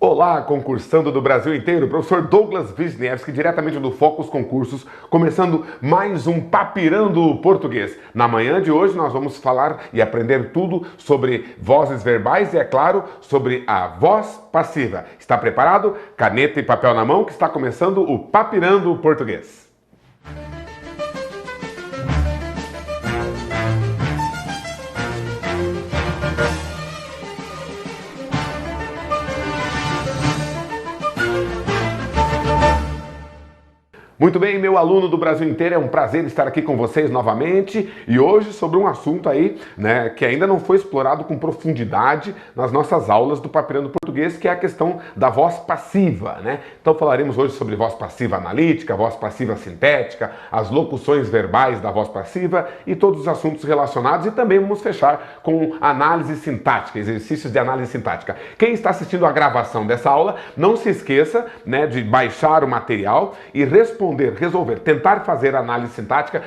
Olá, concursando do Brasil inteiro, professor Douglas Wisniewski, diretamente do Focus Concursos, começando mais um Papirando Português. Na manhã de hoje nós vamos falar e aprender tudo sobre vozes verbais e, é claro, sobre a voz passiva. Está preparado? Caneta e papel na mão que está começando o Papirando Português. Muito bem, meu aluno do Brasil inteiro, é um prazer estar aqui com vocês novamente e hoje sobre um assunto aí, que ainda não foi explorado com profundidade nas nossas aulas do Papirando Português, que é a questão da voz passiva, Então falaremos hoje sobre voz passiva analítica, voz passiva sintética, as locuções verbais da voz passiva e todos os assuntos relacionados e também vamos fechar com análise sintática, exercícios de análise sintática. Quem está assistindo a gravação dessa aula, não se esqueça, de baixar o material e resolver, tentar fazer a análise sintática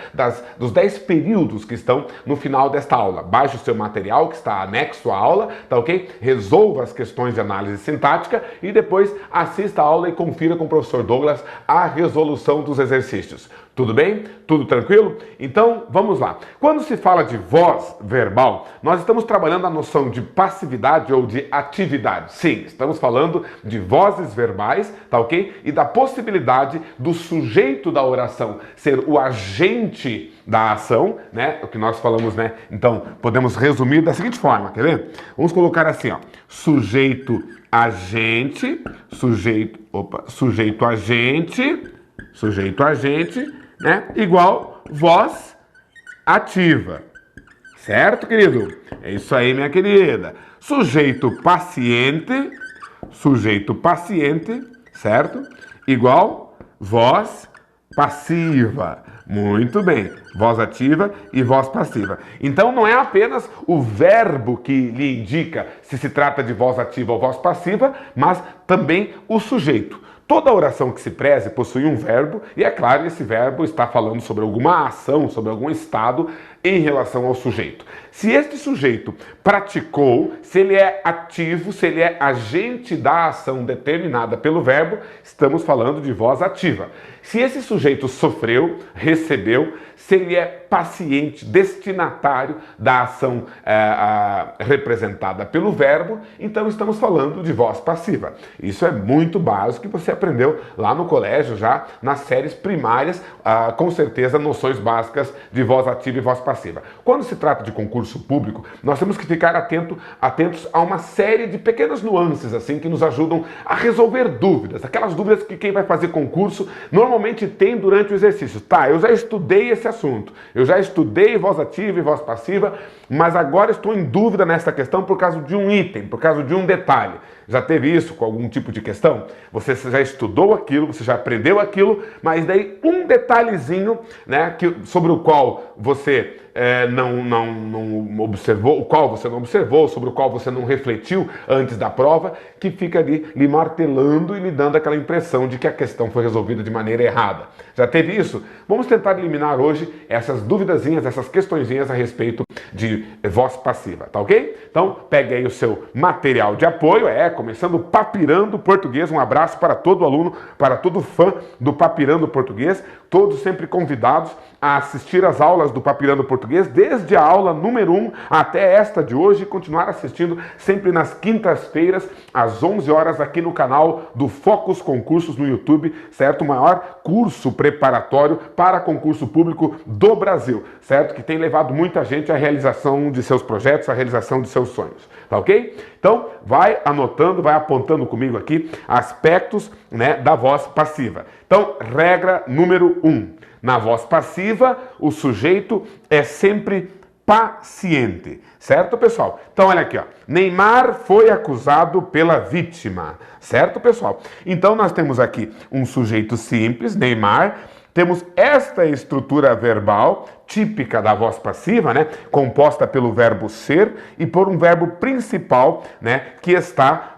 dos 10 períodos que estão no final desta aula. Baixe o seu material que está anexo à aula, tá ok? Resolva as questões de análise sintática e depois assista a aula e confira com o professor Douglas a resolução dos exercícios. Tudo bem? Tudo tranquilo? Então, vamos lá. Quando se fala de voz verbal, nós estamos trabalhando a noção de passividade ou de atividade. Sim, estamos falando de vozes verbais, tá ok? E da possibilidade do sujeito da oração ser o agente da ação, O que nós falamos, Então, podemos resumir da seguinte forma, quer ver? Vamos colocar assim, ó. Sujeito agente, igual voz ativa. Certo, querido? É isso aí, minha querida. Sujeito paciente, certo? Igual voz passiva. Muito bem. Voz ativa e voz passiva. Então não é apenas o verbo que lhe indica se se trata de voz ativa ou voz passiva, mas também o sujeito. Toda oração que se preze possui um verbo e, é claro, esse verbo está falando sobre alguma ação, sobre algum estado em relação ao sujeito. Se este sujeito praticou, se ele é ativo, se ele é agente da ação determinada pelo verbo, estamos falando de voz ativa. Se esse sujeito sofreu, recebeu, se ele é paciente, destinatário da ação representada pelo verbo, então estamos falando de voz passiva. Isso é muito básico que você aprendeu lá no colégio, já nas séries primárias, com certeza noções básicas de voz ativa e voz passiva. Quando se trata de concurso público, nós temos que ficar atentos a uma série de pequenas nuances assim que nos ajudam a resolver dúvidas, aquelas dúvidas que quem vai fazer concurso normalmente tem durante o exercício. Tá, eu já estudei esse assunto, eu já estudei voz ativa e voz passiva, mas agora estou em dúvida nessa questão por causa de um item, por causa de um detalhe. Já teve isso com algum tipo de questão? Você já estudou aquilo, você já aprendeu aquilo, mas daí um detalhezinho, sobre o qual você não observou, sobre o qual você não refletiu antes da prova, que fica ali lhe martelando e lhe dando aquela impressão de que a questão foi resolvida de maneira errada. Já teve isso? Vamos tentar eliminar hoje essas duvidazinhas, essas questõezinhas a respeito de voz passiva, tá ok? Então, pegue aí o seu material de apoio, começando o Papirando Português. Um abraço para todo aluno, para todo fã do Papirando Português, todos sempre convidados a assistir às aulas do Papirando Português, desde a aula número 1 até esta de hoje, e continuar assistindo sempre nas quintas-feiras, às 11 horas, aqui no canal do Focus Concursos no YouTube, certo? O maior curso preparatório para concurso público do Brasil, certo? Que tem levado muita gente à realização de seus projetos, à realização de seus sonhos, tá ok? Então, vai anotando, vai apontando comigo aqui aspectos, da voz passiva. Então, regra número 1. Na voz passiva, o sujeito é sempre paciente, certo, pessoal? Então, olha aqui, ó. Neymar foi acusado pela vítima, certo, pessoal? Então, nós temos aqui um sujeito simples, Neymar. Temos esta estrutura verbal típica da voz passiva, composta pelo verbo ser e por um verbo principal, que está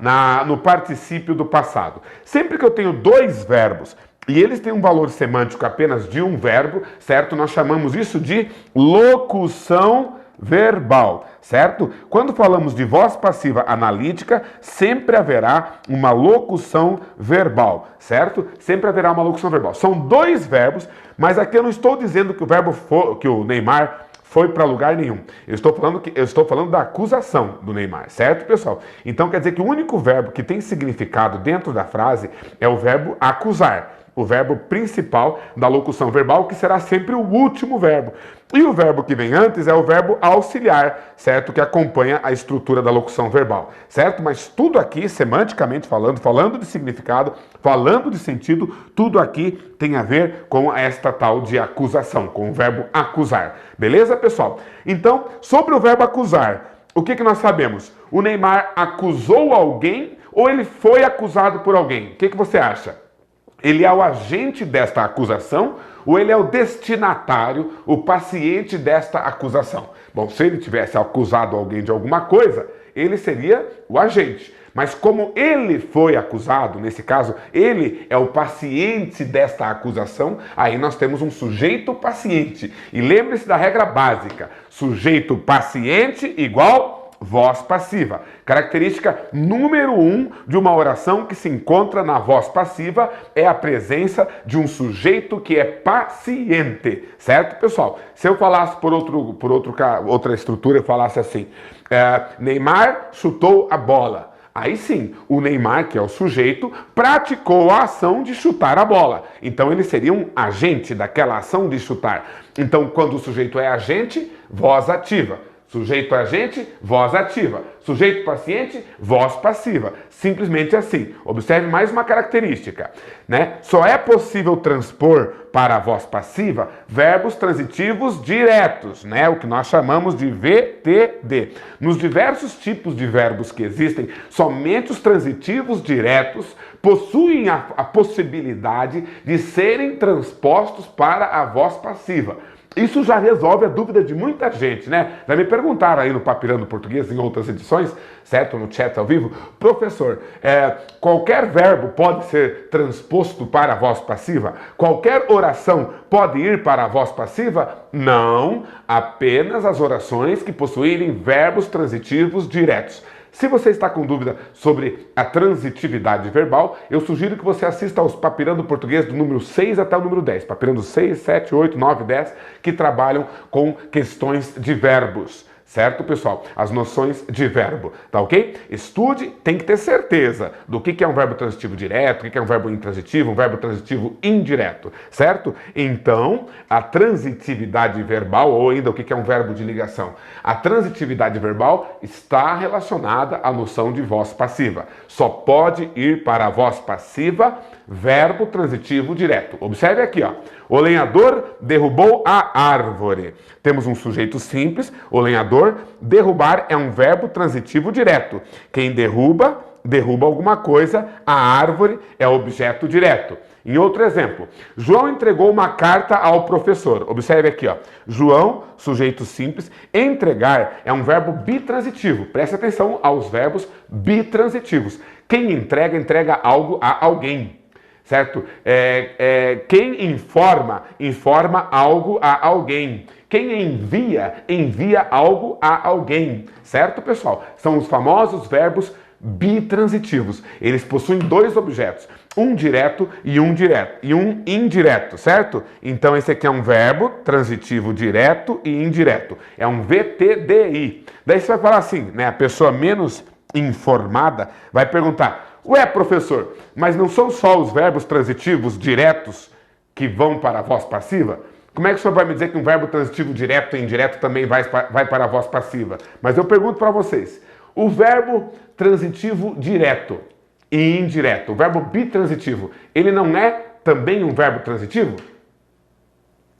no particípio do passado. Sempre que eu tenho dois verbos e eles têm um valor semântico apenas de um verbo, certo? Nós chamamos isso de locução verbal, certo? Quando falamos de voz passiva analítica, sempre haverá uma locução verbal, certo? Sempre haverá uma locução verbal. São dois verbos, mas aqui eu não estou dizendo que que o Neymar foi para lugar nenhum. Eu estou falando da acusação do Neymar, certo, pessoal? Então quer dizer que o único verbo que tem significado dentro da frase é o verbo acusar, o verbo principal da locução verbal, que será sempre o último verbo. E o verbo que vem antes é o verbo auxiliar, certo? Que acompanha a estrutura da locução verbal, certo? Mas tudo aqui, semanticamente falando de significado, falando de sentido, tudo aqui tem a ver com esta tal de acusação, com o verbo acusar. Beleza, pessoal? Então, sobre o verbo acusar, o que nós sabemos? O Neymar acusou alguém ou ele foi acusado por alguém? O que você acha? Ele é o agente desta acusação ou ele é o destinatário, o paciente desta acusação? Bom, se ele tivesse acusado alguém de alguma coisa, ele seria o agente. Mas como ele foi acusado, nesse caso, ele é o paciente desta acusação, aí nós temos um sujeito paciente. E lembre-se da regra básica: sujeito paciente igual voz passiva. Característica número 1 de uma oração que se encontra na voz passiva é a presença de um sujeito que é paciente, certo, pessoal? Se eu falasse por outra estrutura, eu falasse assim, Neymar chutou a bola. Aí sim, o Neymar, que é o sujeito, praticou a ação de chutar a bola. Então ele seria um agente daquela ação de chutar. Então quando o sujeito é agente, voz ativa. Sujeito agente, voz ativa. Sujeito paciente, voz passiva. Simplesmente assim. Observe mais uma característica, né? Só é possível transpor para a voz passiva verbos transitivos diretos, né? O que nós chamamos de VTD. Nos diversos tipos de verbos que existem, somente os transitivos diretos possuem a possibilidade de serem transpostos para a voz passiva. Isso já resolve a dúvida de muita gente, né? Já me perguntaram aí no Papirando Português, em outras edições, certo? No chat ao vivo. Professor, qualquer verbo pode ser transposto para a voz passiva? Qualquer oração pode ir para a voz passiva? Não, apenas as orações que possuírem verbos transitivos diretos. Se você está com dúvida sobre a transitividade verbal, eu sugiro que você assista aos Papirando Português do número 6 até o número 10. Papirando 6, 7, 8, 9, 10, que trabalham com questões de verbos. Certo, pessoal? As noções de verbo, tá ok? Estude, tem que ter certeza do que é um verbo transitivo direto, o que é um verbo intransitivo, um verbo transitivo indireto, certo? Então, a transitividade verbal, ou ainda o que é um verbo de ligação, a transitividade verbal está relacionada à noção de voz passiva. Só pode ir para a voz passiva verbo transitivo direto. Observe aqui, ó. O lenhador derrubou a árvore. Temos um sujeito simples, o lenhador. Derrubar é um verbo transitivo direto. Quem derruba, derruba alguma coisa. A árvore é objeto direto. Em outro exemplo, João entregou uma carta ao professor. Observe aqui, ó. João, sujeito simples. Entregar é um verbo bitransitivo. Preste atenção aos verbos bitransitivos. Quem entrega, entrega algo a alguém. Certo? Quem informa, informa algo a alguém. Quem envia, envia algo a alguém. Certo, pessoal? São os famosos verbos bitransitivos. Eles possuem dois objetos, um direto e um indireto, certo? Então esse aqui é um verbo transitivo direto e indireto. É um VTDI. Daí você vai falar assim, né? A pessoa menos informada vai perguntar: ué, professor, mas não são só os verbos transitivos diretos que vão para a voz passiva? Como é que o senhor vai me dizer que um verbo transitivo direto e indireto também vai para a voz passiva? Mas eu pergunto para vocês, o verbo transitivo direto e indireto, o verbo bitransitivo, ele não é também um verbo transitivo?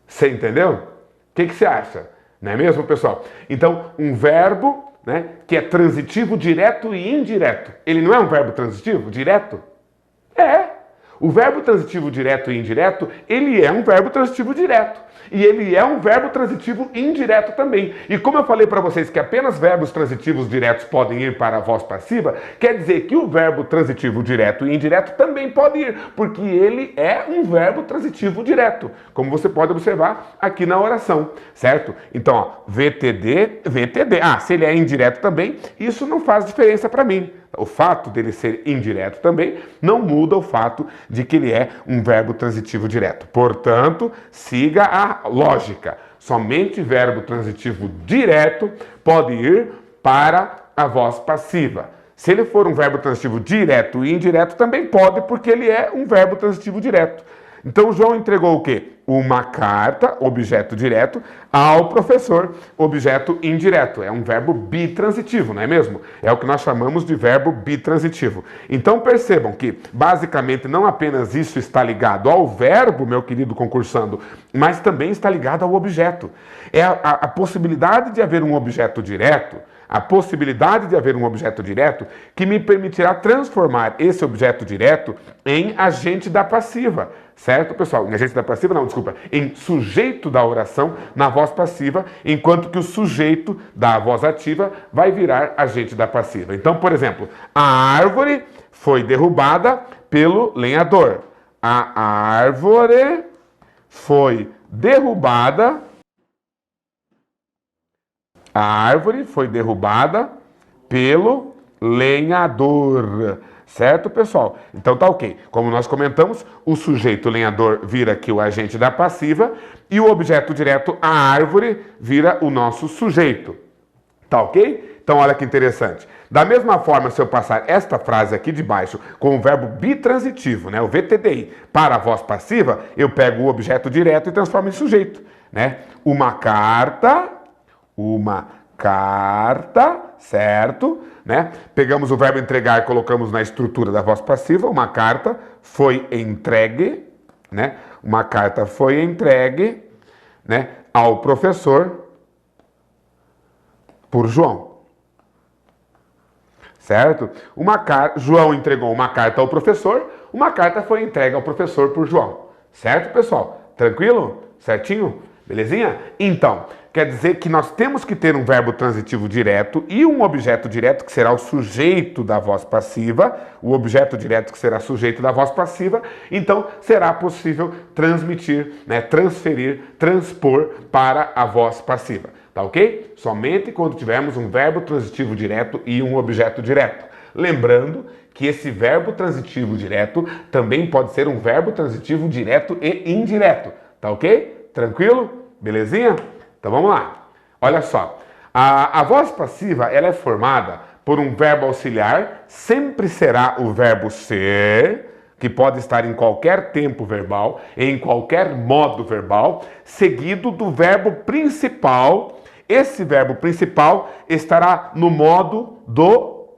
Você entendeu? O que você acha? Não é mesmo, pessoal? Então, um verbo, né, que é transitivo direto e indireto, ele não é um verbo transitivo direto? É. O verbo transitivo direto e indireto, ele é um verbo transitivo direto. E ele é um verbo transitivo indireto também. E como eu falei para vocês que apenas verbos transitivos diretos podem ir para a voz passiva, quer dizer que o verbo transitivo direto e indireto também pode ir, porque ele é um verbo transitivo direto, como você pode observar aqui na oração, certo? Então, ó, VTD, VTD. Ah, se ele é indireto também, isso não faz diferença para mim. O fato dele ser indireto também não muda o fato de que ele é um verbo transitivo direto. Portanto, siga a lógica. Somente verbo transitivo direto pode ir para a voz passiva. Se ele for um verbo transitivo direto e indireto, também pode, porque ele é um verbo transitivo direto. Então, João entregou o quê? Uma carta, objeto direto, ao professor, objeto indireto. É um verbo bitransitivo, não é mesmo? É o que nós chamamos de verbo bitransitivo. Então, percebam que, basicamente, não apenas isso está ligado ao verbo, meu querido concursando, mas também está ligado ao objeto. É a possibilidade de haver um objeto direto, a possibilidade de haver um objeto direto que me permitirá transformar esse objeto direto em agente da passiva, certo, pessoal? Em agente da passiva, não, desculpa, em sujeito da oração na voz passiva, enquanto que o sujeito da voz ativa vai virar agente da passiva. Então, por exemplo, a árvore foi derrubada pelo lenhador. A árvore foi derrubada. A árvore foi derrubada pelo lenhador. Certo, pessoal? Então tá ok. Como nós comentamos, o sujeito lenhador vira aqui o agente da passiva e o objeto direto, a árvore, vira o nosso sujeito. Tá ok? Então olha que interessante. Da mesma forma, se eu passar esta frase aqui de baixo com o verbo bitransitivo, né, o VTDI, para a voz passiva, eu pego o objeto direto e transformo em sujeito, né? Uma carta, certo? Né? Pegamos o verbo entregar e colocamos na estrutura da voz passiva. Uma carta foi entregue, né? Uma carta foi entregue, né, ao professor por João. Certo? João entregou uma carta ao professor, uma carta foi entregue ao professor por João. Certo, pessoal? Tranquilo? Certinho? Belezinha? Então, quer dizer que nós temos que ter um verbo transitivo direto e um objeto direto que será o sujeito da voz passiva, o objeto direto que será sujeito da voz passiva, então será possível transmitir, né, transferir, transpor para a voz passiva. Tá ok? Somente quando tivermos um verbo transitivo direto e um objeto direto. Lembrando que esse verbo transitivo direto também pode ser um verbo transitivo direto e indireto. Tá ok? Tranquilo? Belezinha? Então vamos lá. Olha só. A voz passiva ela é formada por um verbo auxiliar, sempre será o verbo ser, que pode estar em qualquer tempo verbal, em qualquer modo verbal, seguido do verbo principal. Esse verbo principal estará no modo do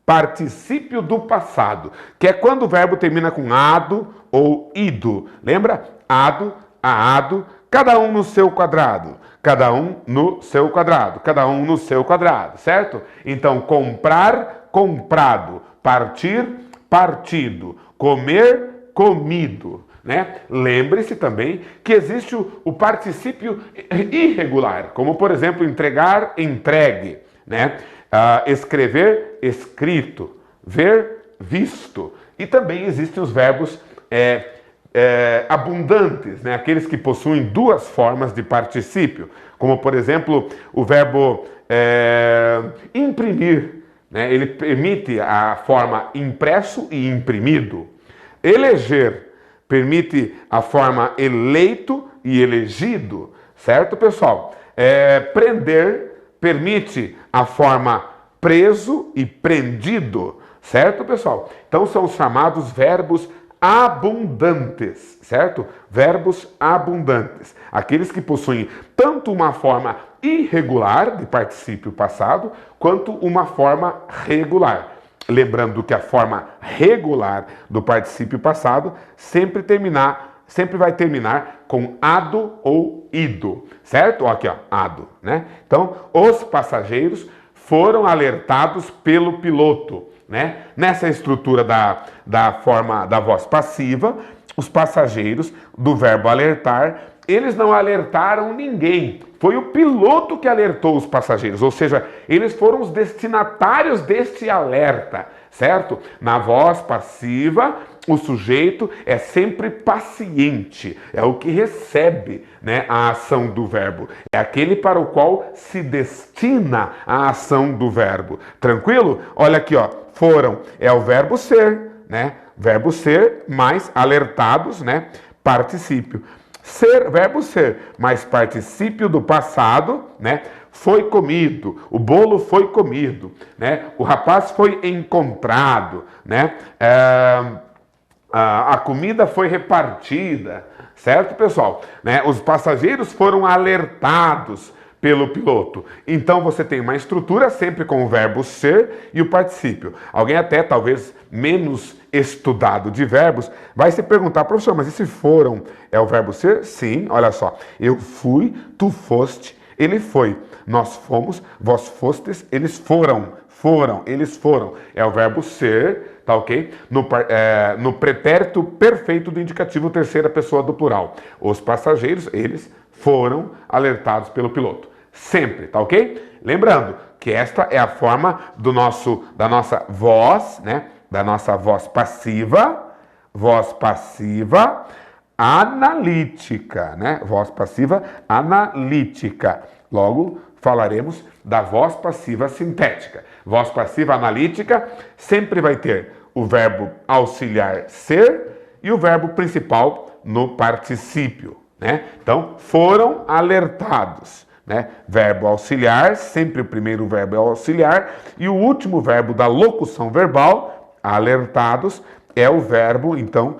particípio do passado, que é quando o verbo termina com ado ou ido. Lembra? Ado, aado, cada um no seu quadrado, cada um no seu quadrado, cada um no seu quadrado, certo? Então, comprar, comprado, partir, partido, comer, comido, né? Lembre-se também que existe o particípio irregular, como por exemplo, entregar, entregue, né? Escrever, escrito, ver, visto. E também existem os verbos abundantes, né? Aqueles que possuem duas formas de particípio, como por exemplo o verbo imprimir, né? Ele permite a forma impresso e imprimido. Eleger permite a forma eleito e elegido, certo, pessoal? Prender permite a forma preso e prendido, certo, pessoal? Então são os chamados verbos abundantes, certo? Verbos abundantes. Aqueles que possuem tanto uma forma irregular de particípio passado, quanto uma forma regular. Lembrando que a forma regular do particípio passado sempre vai terminar com ado ou ido, certo? Ó, aqui, ó, ado, né? Então, os passageiros foram alertados pelo piloto. né? Nessa estrutura da forma da voz passiva, os passageiros do verbo alertar, eles não alertaram ninguém. Foi o piloto que alertou os passageiros, ou seja, eles foram os destinatários deste alerta, certo? Na voz passiva, o sujeito é sempre paciente, é o que recebe, né, a ação do verbo. É aquele para o qual se destina a ação do verbo. Tranquilo? Olha aqui, ó, foram, é o verbo ser, né? Verbo ser mais alertados, né? Particípio. Ser, verbo ser, mais particípio do passado, né? Foi comido, o bolo foi comido, né? O rapaz foi encontrado, né? A comida foi repartida, certo, pessoal? Né? Os passageiros foram alertados pelo piloto. Então você tem uma estrutura sempre com o verbo ser e o particípio. Alguém até talvez menos estudado de verbos vai se perguntar, professor, mas e se foram? É o verbo ser? Sim, olha só. Eu fui, tu foste, ele foi. Nós fomos, vós fostes, eles foram. Foram, eles foram. É o verbo ser, tá ok? No pretérito perfeito do indicativo terceira pessoa do plural. Os passageiros, eles foram alertados pelo piloto. Sempre, tá ok? Lembrando que esta é a forma da nossa voz, né? Da nossa voz passiva analítica, né? Voz passiva analítica. Logo, falaremos da voz passiva sintética. Voz passiva analítica sempre vai ter o verbo auxiliar ser e o verbo principal no particípio, né? Então, foram alertados, né? Verbo auxiliar, sempre o primeiro verbo é auxiliar e o último verbo da locução verbal, alertados, é o verbo, então,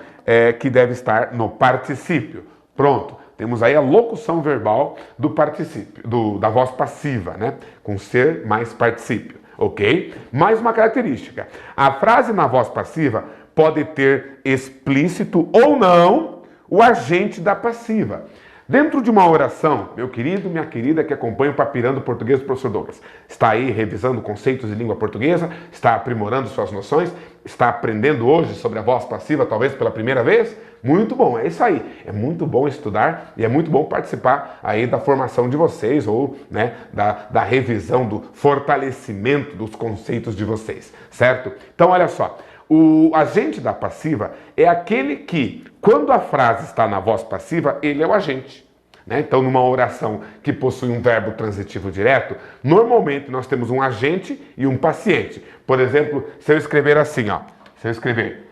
que deve estar no particípio. Pronto. Temos aí a locução verbal do particípio, da voz passiva, né? Com ser mais particípio, ok? Mais uma característica. A frase na voz passiva pode ter explícito ou não o agente da passiva. Dentro de uma oração, meu querido, minha querida que acompanha o Papirando Português do professor Douglas, está aí revisando conceitos de língua portuguesa, está aprimorando suas noções, está aprendendo hoje sobre a voz passiva, talvez pela primeira vez? Muito bom, é isso aí. É muito bom estudar e é muito bom participar aí da formação de vocês ou, né, da revisão, do fortalecimento dos conceitos de vocês, certo? Então, olha só. O agente da passiva é aquele que, quando a frase está na voz passiva, ele é o agente, né? Então, numa oração que possui um verbo transitivo direto, normalmente nós temos um agente e um paciente. Por exemplo, se eu escrever assim, ó, se eu escrever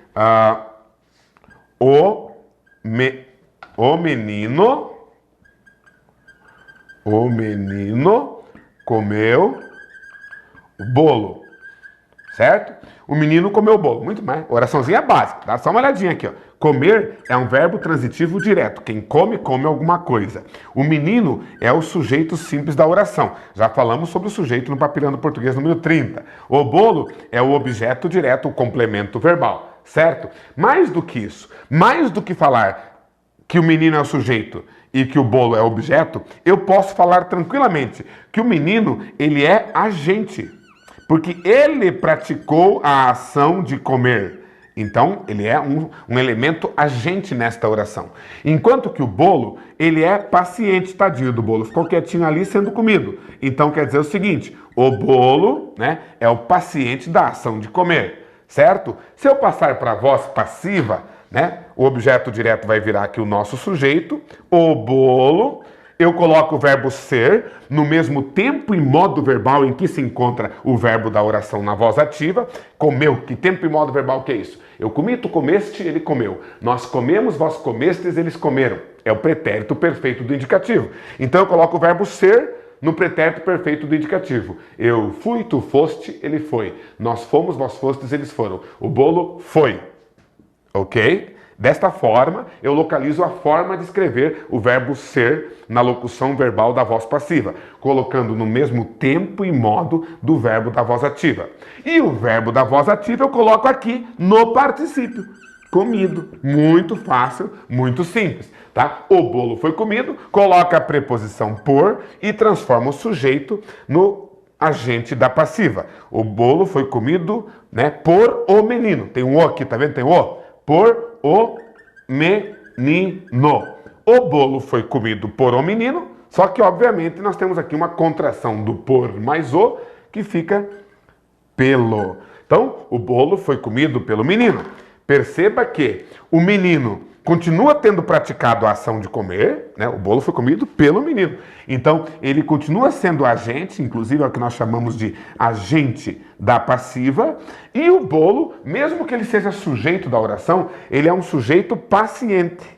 o menino comeu o bolo, certo? O menino comeu o bolo. Muito mais. Oraçãozinha básica. Dá só uma olhadinha aqui, ó. Comer é um verbo transitivo direto. Quem come, come alguma coisa. O menino é o sujeito simples da oração. Já falamos sobre o sujeito no Papirando Português número 30. O bolo é o objeto direto, o complemento verbal. Certo? Mais do que isso, mais do que falar que o menino é o sujeito e que o bolo é o objeto, eu posso falar tranquilamente que o menino, ele é agente. Porque ele praticou a ação de comer. Então, ele é um elemento agente nesta oração. Enquanto que o bolo, ele é paciente, tadinho do bolo. Ficou quietinho ali sendo comido. Então, quer dizer o seguinte, o bolo, né, é o paciente da ação de comer, certo? Se eu passar para a voz passiva, né, o objeto direto vai virar aqui o nosso sujeito, o bolo. Eu coloco o verbo ser no mesmo tempo e modo verbal em que se encontra o verbo da oração na voz ativa. Comeu, que tempo e modo verbal que é isso? Eu comi, tu comeste, ele comeu. Nós comemos, vós comestes, eles comeram. É o pretérito perfeito do indicativo. Então eu coloco o verbo ser no pretérito perfeito do indicativo. Eu fui, tu foste, ele foi. Nós fomos, vós fostes, eles foram. O bolo foi. Ok? Desta forma, eu localizo a forma de escrever o verbo ser na locução verbal da voz passiva, colocando no mesmo tempo e modo do verbo da voz ativa. E o verbo da voz ativa eu coloco aqui no particípio. Comido. Muito fácil, muito simples, tá? O bolo foi comido, coloca a preposição por e transforma o sujeito no agente da passiva. O bolo foi comido, né, por o menino. Tem um O aqui, tá vendo? Tem O. Por o menino. O bolo foi comido por o menino, só que, obviamente, nós temos aqui uma contração do por mais o, que fica pelo. Então, o bolo foi comido pelo menino. Perceba que o menino continua tendo praticado a ação de comer, né? O bolo foi comido pelo menino. Então, ele continua sendo agente, inclusive é o que nós chamamos de agente da passiva, e o bolo, mesmo que ele seja sujeito da oração, ele é um sujeito paciente.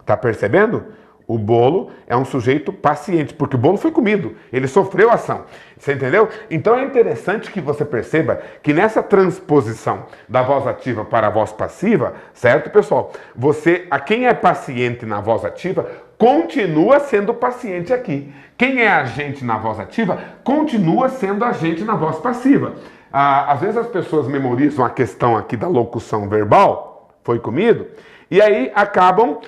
Tá percebendo? O bolo é um sujeito paciente, porque o bolo foi comido, ele sofreu ação. Você entendeu? Então é interessante que você perceba que nessa transposição da voz ativa para a voz passiva, certo, pessoal? Quem é paciente na voz ativa, continua sendo paciente aqui. Quem é agente na voz ativa, continua sendo agente na voz passiva. Às vezes as pessoas memorizam a questão aqui da locução verbal, foi comido, e aí acabam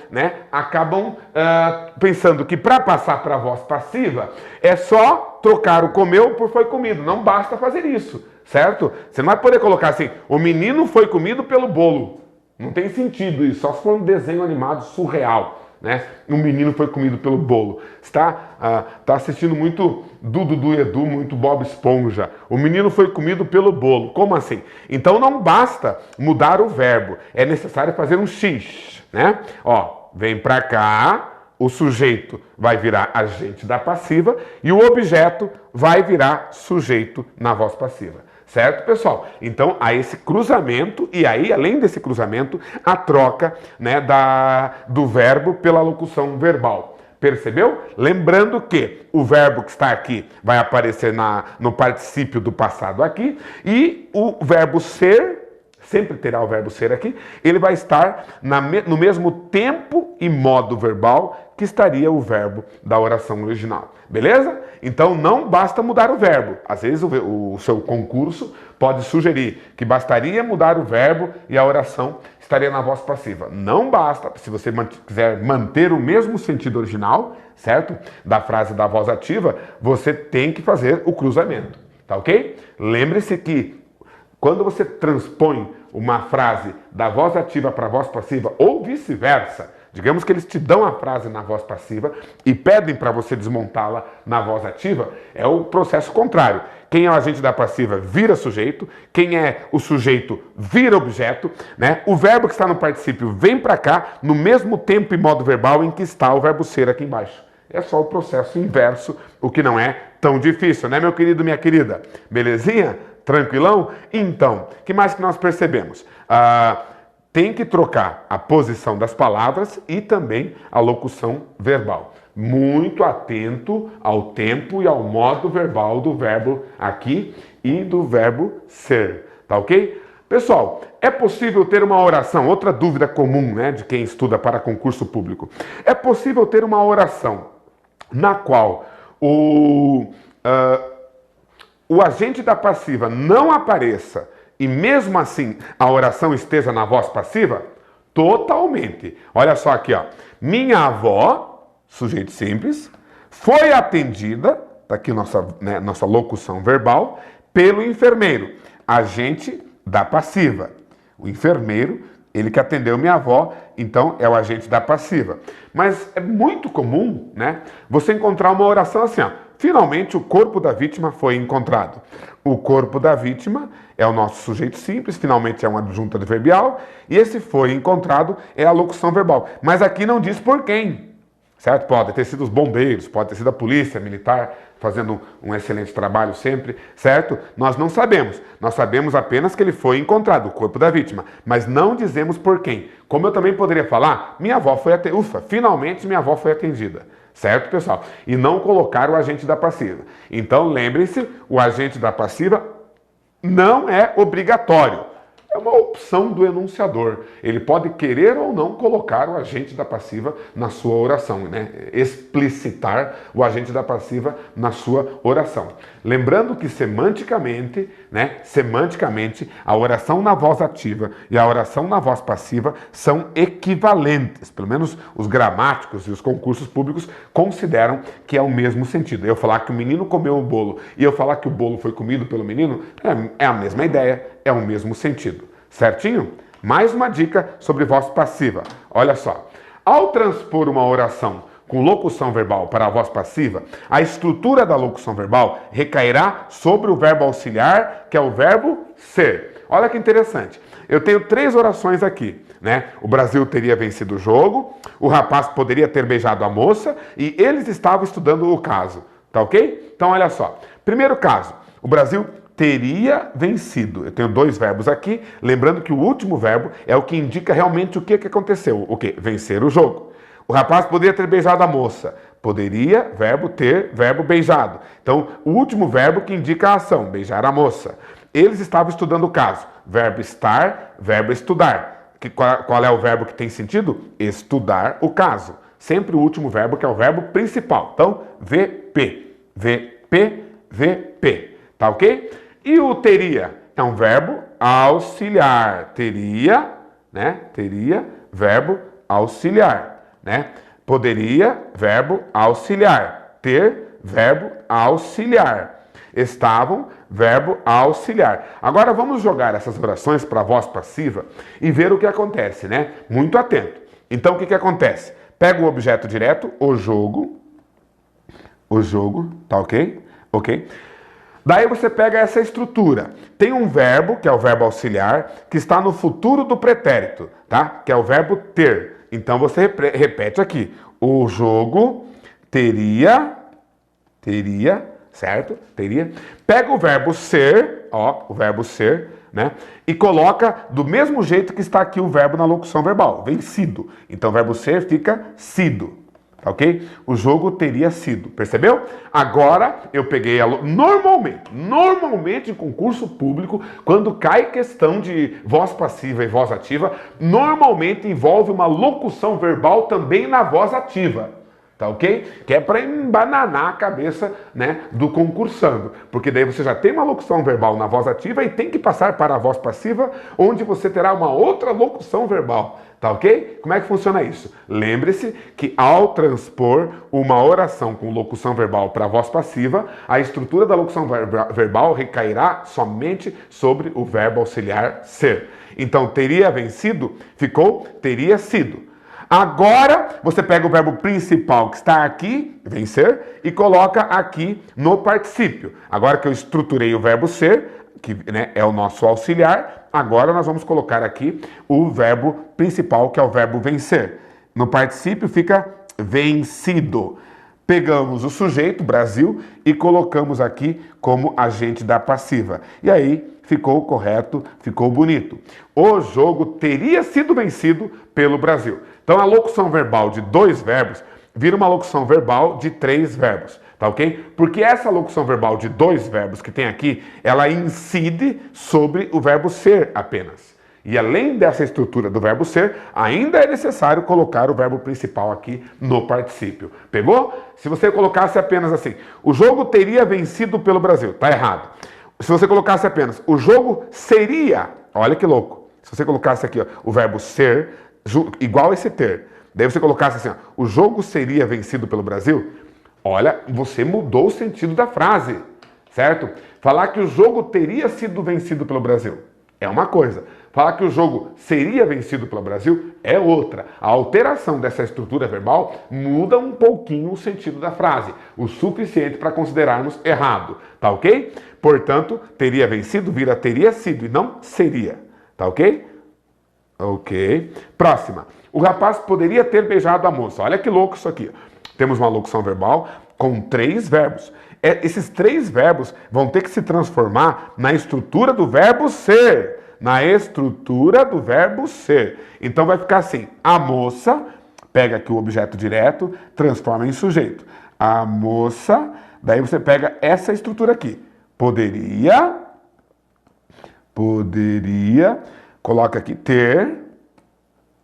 pensando que para passar para a voz passiva é só trocar o comeu por foi comido. Não basta fazer isso, certo? Você não vai poder colocar assim, o menino foi comido pelo bolo. Não tem sentido isso, só se for um desenho animado surreal, né? Um menino foi comido pelo bolo. Você tá assistindo muito Dudu e Edu, muito Bob Esponja. O menino foi comido pelo bolo. Como assim? Então não basta mudar o verbo. É necessário fazer um X, né? Ó, vem pra cá, o sujeito vai virar agente da passiva e o objeto vai virar sujeito na voz passiva. Certo, pessoal? Então, há esse cruzamento, e aí, além desse cruzamento, a troca, né, do verbo pela locução verbal. Percebeu? Lembrando que o verbo que está aqui vai aparecer no particípio do passado aqui, e o verbo ser, sempre terá o verbo ser aqui, ele vai estar no mesmo tempo e modo verbal que estaria o verbo da oração original. Beleza? Então não basta mudar o verbo. Às vezes o seu concurso pode sugerir que bastaria mudar o verbo e a oração estaria na voz passiva. Não basta, se você quiser manter o mesmo sentido original, certo? Da frase da voz ativa, você tem que fazer o cruzamento, tá ok? Lembre-se que quando você transpõe uma frase da voz ativa para a voz passiva ou vice-versa, digamos que eles te dão a frase na voz passiva e pedem para você desmontá-la na voz ativa, é o processo contrário. Quem é o agente da passiva vira sujeito, quem é o sujeito vira objeto, né? O verbo que está no particípio vem para cá no mesmo tempo e modo verbal em que está o verbo ser aqui embaixo. É só o processo inverso, o que não é tão difícil, né, meu querido, minha querida? Belezinha? Tranquilão? Então, o que mais que nós percebemos? Tem que trocar a posição das palavras e também a locução verbal. Muito atento ao tempo e ao modo verbal do verbo aqui e do verbo ser, tá ok? Pessoal, é possível ter uma oração, outra dúvida comum, né, de quem estuda para concurso público. É possível ter uma oração na qual o agente da passiva não apareça e mesmo assim a oração esteja na voz passiva? Totalmente. Olha só aqui, ó. Minha avó, sujeito simples, foi atendida, tá aqui nossa locução verbal, pelo enfermeiro, agente da passiva. O enfermeiro, ele que atendeu minha avó, então é o agente da passiva. Mas é muito comum, né, você encontrar uma oração assim, ó. Finalmente, o corpo da vítima foi encontrado. O corpo da vítima é o nosso sujeito simples, finalmente é uma adjunta adverbial, e esse foi encontrado é a locução verbal. Mas aqui não diz por quem, certo? Pode ter sido os bombeiros, pode ter sido a polícia militar, fazendo um excelente trabalho sempre, certo? Nós não sabemos. Nós sabemos apenas que ele foi encontrado, o corpo da vítima, mas não dizemos por quem. Como eu também poderia falar, minha avó foi atendida. Ufa, finalmente minha avó foi atendida. Certo, pessoal? E não colocar o agente da passiva. Então, lembre-se, o agente da passiva não é obrigatório. É uma opção do enunciador. Ele pode querer ou não colocar o agente da passiva na sua oração, né? Explicitar o agente da passiva na sua oração. Lembrando que semanticamente, né? Semanticamente, a oração na voz ativa e a oração na voz passiva são equivalentes. Pelo menos os gramáticos e os concursos públicos consideram que é o mesmo sentido. Eu falar que o menino comeu o bolo e eu falar que o bolo foi comido pelo menino é a mesma ideia, é o mesmo sentido. Certinho? Mais uma dica sobre voz passiva. Olha só. Ao transpor uma oração com locução verbal para a voz passiva, a estrutura da locução verbal recairá sobre o verbo auxiliar, que é o verbo ser. Olha que interessante. Eu tenho 3 orações aqui, né? O Brasil teria vencido o jogo, o rapaz poderia ter beijado a moça e eles estavam estudando o caso. Tá ok? Então, olha só. Primeiro caso, o Brasil teria vencido. Eu tenho 2 verbos aqui, lembrando que o último verbo é o que indica realmente o que aconteceu. O que? Vencer o jogo. O rapaz poderia ter beijado a moça. Poderia, verbo ter, verbo beijado. Então, o último verbo que indica a ação, beijar a moça. Eles estavam estudando o caso. Verbo estar, verbo estudar. Qual é o verbo que tem sentido? Estudar o caso. Sempre o último verbo que é o verbo principal. Então, VP. VP, VP. Tá ok? E o teria é um verbo auxiliar. Teria, né? Teria, verbo auxiliar, né? Poderia, verbo auxiliar. Ter, verbo auxiliar. Estavam, verbo auxiliar. Agora vamos jogar essas orações para a voz passiva e ver o que acontece, né? Muito atento. Então o que acontece? Pega o objeto direto, o jogo, tá ok? Ok? Daí você pega essa estrutura. Tem um verbo, que é o verbo auxiliar, que está no futuro do pretérito, tá? Que é o verbo ter. Então você repete aqui. O jogo teria, certo? Teria. Pega o verbo ser, ó, o verbo ser, né? E coloca do mesmo jeito que está aqui o verbo na locução verbal, vencido. Então o verbo ser fica sido. Ok? O jogo teria sido, percebeu? Agora eu peguei normalmente em concurso público, quando cai questão de voz passiva e voz ativa, normalmente envolve uma locução verbal também na voz ativa. Tá ok? Que é para embananar a cabeça, né, do concursando. Porque daí você já tem uma locução verbal na voz ativa e tem que passar para a voz passiva, onde você terá uma outra locução verbal. Tá ok? Como é que funciona isso? Lembre-se que ao transpor uma oração com locução verbal para a voz passiva, a estrutura da locução verbal recairá somente sobre o verbo auxiliar ser. Então, teria vencido, ficou teria sido. Agora, você pega o verbo principal que está aqui, vencer, e coloca aqui no particípio. Agora que eu estruturei o verbo ser, que, né, é o nosso auxiliar, agora nós vamos colocar aqui o verbo principal, que é o verbo vencer. No particípio fica vencido. Pegamos o sujeito, Brasil, e colocamos aqui como agente da passiva. E aí ficou correto, ficou bonito. O jogo teria sido vencido pelo Brasil. Então a locução verbal de 2 verbos vira uma locução verbal de 3 verbos. Tá ok? Porque essa locução verbal de 2 verbos que tem aqui, ela incide sobre o verbo ser apenas. E além dessa estrutura do verbo ser, ainda é necessário colocar o verbo principal aqui no particípio. Pegou? Se você colocasse apenas assim, o jogo teria vencido pelo Brasil. Tá errado. Se você colocasse apenas, o jogo seria, olha que louco. Se você colocasse aqui, ó, o verbo ser, igual esse ter. Daí você colocasse assim, ó, o jogo seria vencido pelo Brasil. Olha, você mudou o sentido da frase, certo? Falar que o jogo teria sido vencido pelo Brasil é uma coisa. Falar que o jogo seria vencido pelo Brasil é outra. A alteração dessa estrutura verbal muda um pouquinho o sentido da frase, o suficiente para considerarmos errado, tá ok? Portanto, teria vencido vira teria sido e não seria, tá ok? Ok. Próxima. O rapaz poderia ter beijado a moça. Olha que louco isso aqui. Temos uma locução verbal com 3 verbos. Esses 3 verbos vão ter que se transformar na estrutura do verbo ser. Na estrutura do verbo ser. Então vai ficar assim. A moça, pega aqui o objeto direto, transforma em sujeito. A moça, daí você pega essa estrutura aqui. Poderia Coloca aqui ter,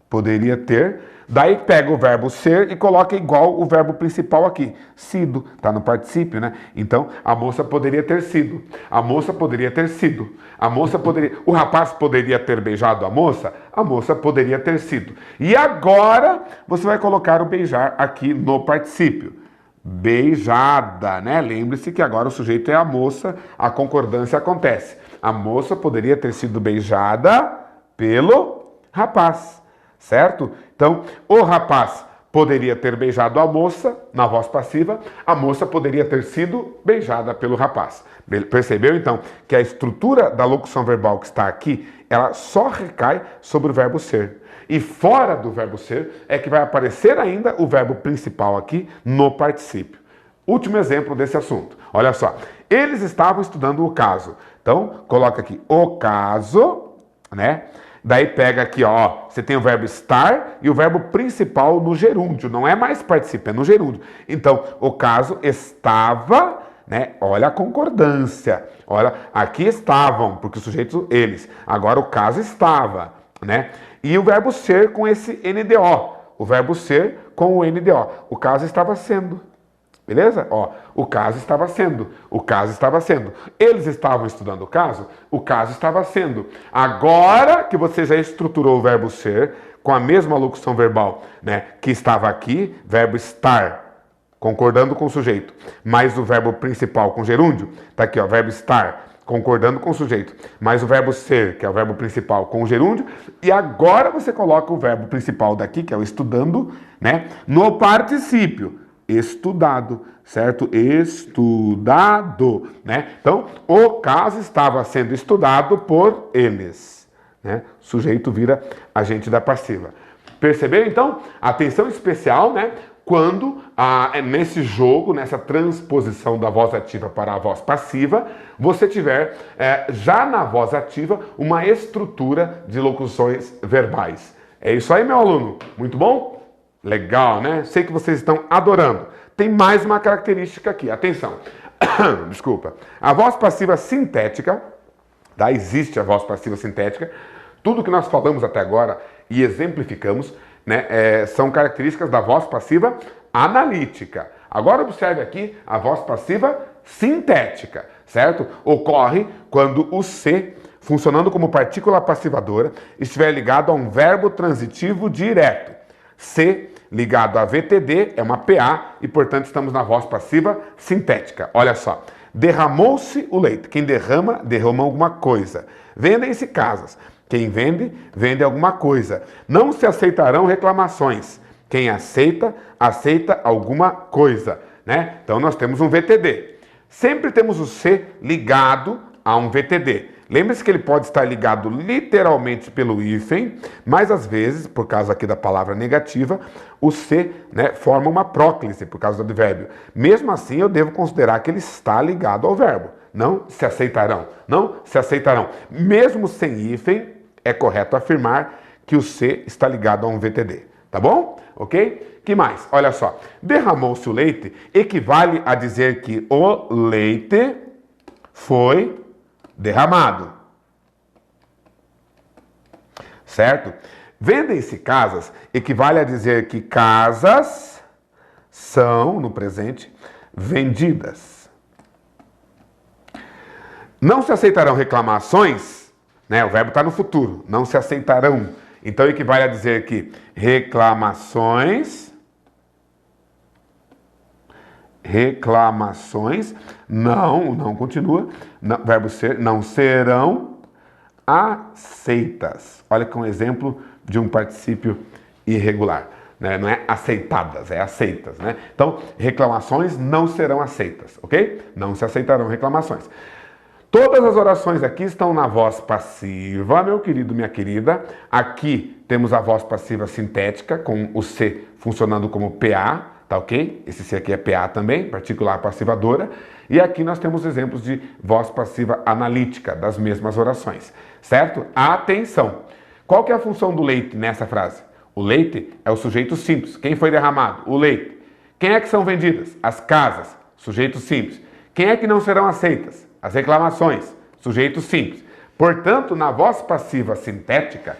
poderia ter. Daí pega o verbo ser e coloca igual o verbo principal aqui, sido, tá no particípio, né? Então, a moça poderia ter sido, a moça poderia ter sido, a moça poderia, o rapaz poderia ter beijado a moça poderia ter sido. E agora, você vai colocar o beijar aqui no particípio. Beijada, né? Lembre-se que agora o sujeito é a moça, a concordância acontece. A moça poderia ter sido beijada pelo rapaz, certo? Então, o rapaz poderia ter beijado a moça, na voz passiva, a moça poderia ter sido beijada pelo rapaz. Percebeu, então, que a estrutura da locução verbal que está aqui, ela só recai sobre o verbo ser. E fora do verbo ser é que vai aparecer ainda o verbo principal aqui no particípio. Último exemplo desse assunto. Olha só, eles estavam estudando o caso. Então, coloca aqui o caso, né? Daí pega aqui, ó, você tem o verbo estar e o verbo principal no gerúndio. Não é mais particípio, é no gerúndio. Então, o caso estava, né? Olha a concordância. Olha, aqui estavam, porque o sujeito, eles. Agora o caso estava, né? E o verbo ser com esse NDO. O verbo ser com o NDO. O caso estava sendo. Beleza? Ó, o caso estava sendo. O caso estava sendo. Eles estavam estudando o caso estava sendo. Agora que você já estruturou o verbo ser com a mesma locução verbal, né, que estava aqui, verbo estar, concordando com o sujeito, mais o verbo principal com gerúndio, tá aqui, ó, verbo estar, concordando com o sujeito, mais o verbo ser, que é o verbo principal com o gerúndio, e agora você coloca o verbo principal daqui, que é o estudando, né, no particípio. Estudado, certo? Estudado, né? Então, o caso estava sendo estudado por eles, né? O sujeito vira agente da passiva. Percebeu, então? Atenção especial, né? Quando, nesse jogo, nessa transposição da voz ativa para a voz passiva, você tiver, já na voz ativa, uma estrutura de locuções verbais. É isso aí, meu aluno? Muito bom? Legal, né? Sei que vocês estão adorando. Tem mais uma característica aqui. Atenção. Desculpa. A voz passiva sintética, tá? Existe a voz passiva sintética. Tudo que nós falamos até agora e exemplificamos, né, são características da voz passiva analítica. Agora observe aqui a voz passiva sintética, certo? Ocorre quando o C, funcionando como partícula passivadora, estiver ligado a um verbo transitivo direto. C ligado a VTD é uma PA e, portanto, estamos na voz passiva sintética. Olha só. Derramou-se o leite. Quem derrama, derrama alguma coisa. Vendem-se casas. Quem vende, vende alguma coisa. Não se aceitarão reclamações. Quem aceita, aceita alguma coisa, né? Então, nós temos um VTD. Sempre temos o C ligado a um VTD. Lembre-se que ele pode estar ligado literalmente pelo hífen, mas às vezes, por causa aqui da palavra negativa, o C, né, forma uma próclise por causa do advérbio. Mesmo assim, eu devo considerar que ele está ligado ao verbo. Não se aceitarão. Não se aceitarão. Mesmo sem hífen, é correto afirmar que o C está ligado a um VTD. Tá bom? Ok? Que mais? Olha só. Derramou-se o leite equivale a dizer que o leite foi derramado. Certo? Vendem-se casas equivale a dizer que casas são, no presente, vendidas. Não se aceitarão reclamações, né? O verbo está no futuro. Não se aceitarão. Então equivale a dizer que reclamações não continua, não, verbo ser, não serão aceitas. Olha que um exemplo de um particípio irregular, né? Não é aceitadas, é aceitas, né? Então, reclamações não serão aceitas, ok? Não se aceitarão reclamações. Todas as orações aqui estão na voz passiva, meu querido, minha querida. Aqui temos a voz passiva sintética, com o C funcionando como PA, tá ok? Esse C aqui é PA também, particular passivadora. E aqui nós temos exemplos de voz passiva analítica das mesmas orações, certo? Atenção! Qual que é a função do leite nessa frase? O leite é o sujeito simples. Quem foi derramado? O leite. Quem é que são vendidas? As casas. Sujeito simples. Quem é que não serão aceitas? As reclamações. Sujeito simples. Portanto, na voz passiva sintética,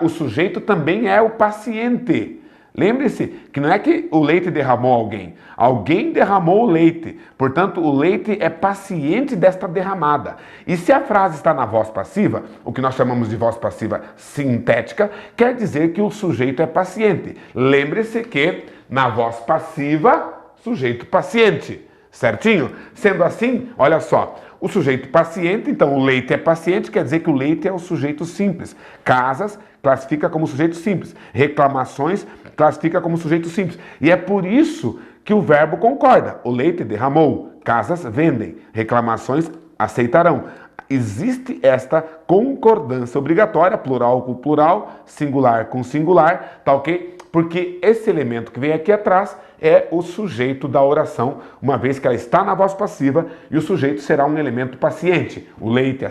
o sujeito também é o paciente. Lembre-se que não é que o leite derramou alguém. Alguém derramou o leite. Portanto, o leite é paciente desta derramada. E se a frase está na voz passiva, o que nós chamamos de voz passiva sintética, quer dizer que o sujeito é paciente. Lembre-se que na voz passiva, sujeito paciente. Certinho? Sendo assim, olha só, o sujeito paciente, então o leite é paciente, quer dizer que o leite é o sujeito simples. Casas classifica como sujeito simples. Reclamações classifica como sujeito simples. E é por isso que o verbo concorda. O leite derramou, casas vendem, reclamações aceitarão. Existe esta concordância obrigatória, plural com plural, singular com singular, tá ok? Porque esse elemento que vem aqui atrás é o sujeito da oração, uma vez que ela está na voz passiva e o sujeito será um elemento paciente. O leite,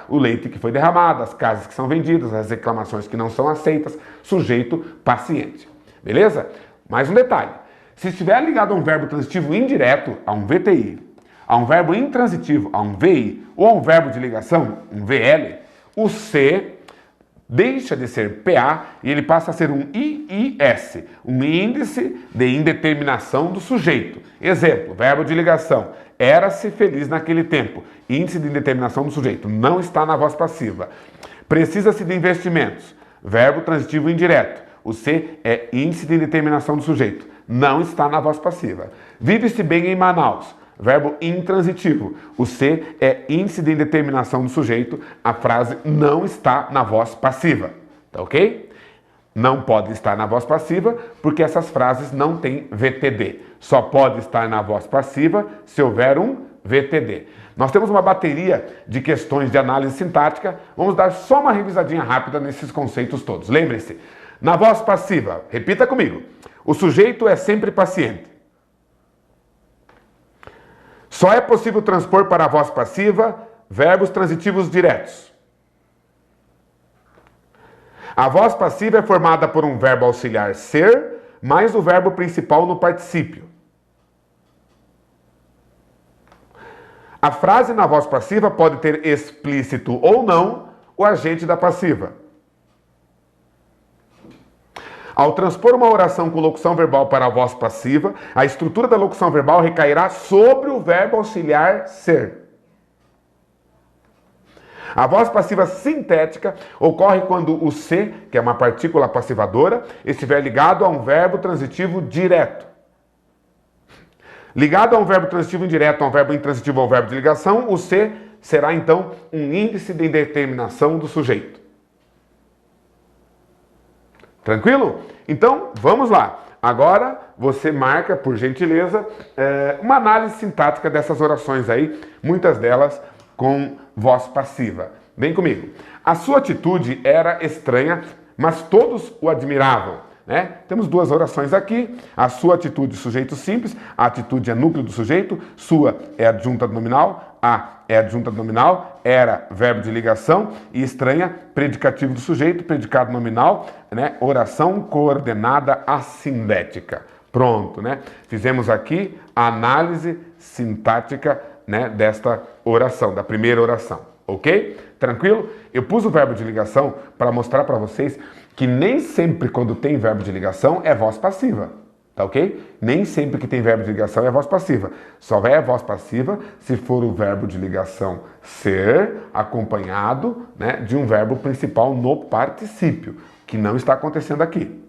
o leite que foi derramado, as casas que são vendidas, as reclamações que não são aceitas, sujeito paciente. Beleza? Mais um detalhe. Se estiver ligado a um verbo transitivo indireto, a um VTI, a um verbo intransitivo, a um VI, ou a um verbo de ligação, um VL, o C deixa de ser PA e ele passa a ser um IIS, um índice de indeterminação do sujeito. Exemplo, verbo de ligação, era-se feliz naquele tempo. Índice de indeterminação do sujeito, não está na voz passiva. Precisa-se de investimentos, verbo transitivo indireto. O C é índice de indeterminação do sujeito, não está na voz passiva. Vive-se bem em Manaus, verbo intransitivo. O C é índice de indeterminação do sujeito. A frase não está na voz passiva. Tá ok? Não pode estar na voz passiva porque essas frases não têm VTD. Só pode estar na voz passiva se houver um VTD. Nós temos uma bateria de questões de análise sintática. Vamos dar só uma revisadinha rápida nesses conceitos todos. Lembre-se, na voz passiva, repita comigo, o sujeito é sempre paciente. Só é possível transpor para a voz passiva verbos transitivos diretos. A voz passiva é formada por um verbo auxiliar ser, mais o verbo principal no particípio. A frase na voz passiva pode ter explícito ou não o agente da passiva. Ao transpor uma oração com locução verbal para a voz passiva, a estrutura da locução verbal recairá sobre o verbo auxiliar ser. A voz passiva sintética ocorre quando o C, que é uma partícula passivadora, estiver ligado a um verbo transitivo direto. Ligado a um verbo transitivo indireto, a um verbo intransitivo ou verbo de ligação, o C será então um índice de indeterminação do sujeito. Tranquilo? Então, vamos lá. Agora, você marca, por gentileza, uma análise sintática dessas orações aí, muitas delas com voz passiva. Vem comigo. A sua atitude era estranha, mas todos o admiravam. Né? Temos duas orações aqui. A sua atitude, sujeito simples. A atitude é núcleo do sujeito. Sua é adjunta do nominal. A é adjunta do nominal. Era verbo de ligação. E estranha, predicativo do sujeito, predicado nominal. Né? Oração coordenada assindética. Pronto, né? Fizemos aqui a análise sintática, né, desta oração, da primeira oração. Ok? Tranquilo? Eu pus o verbo de ligação para mostrar para vocês que nem sempre quando tem verbo de ligação é voz passiva, tá ok? Nem sempre que tem verbo de ligação é voz passiva. Só é voz passiva se for o verbo de ligação ser acompanhado, né, de um verbo principal no particípio, que não está acontecendo aqui.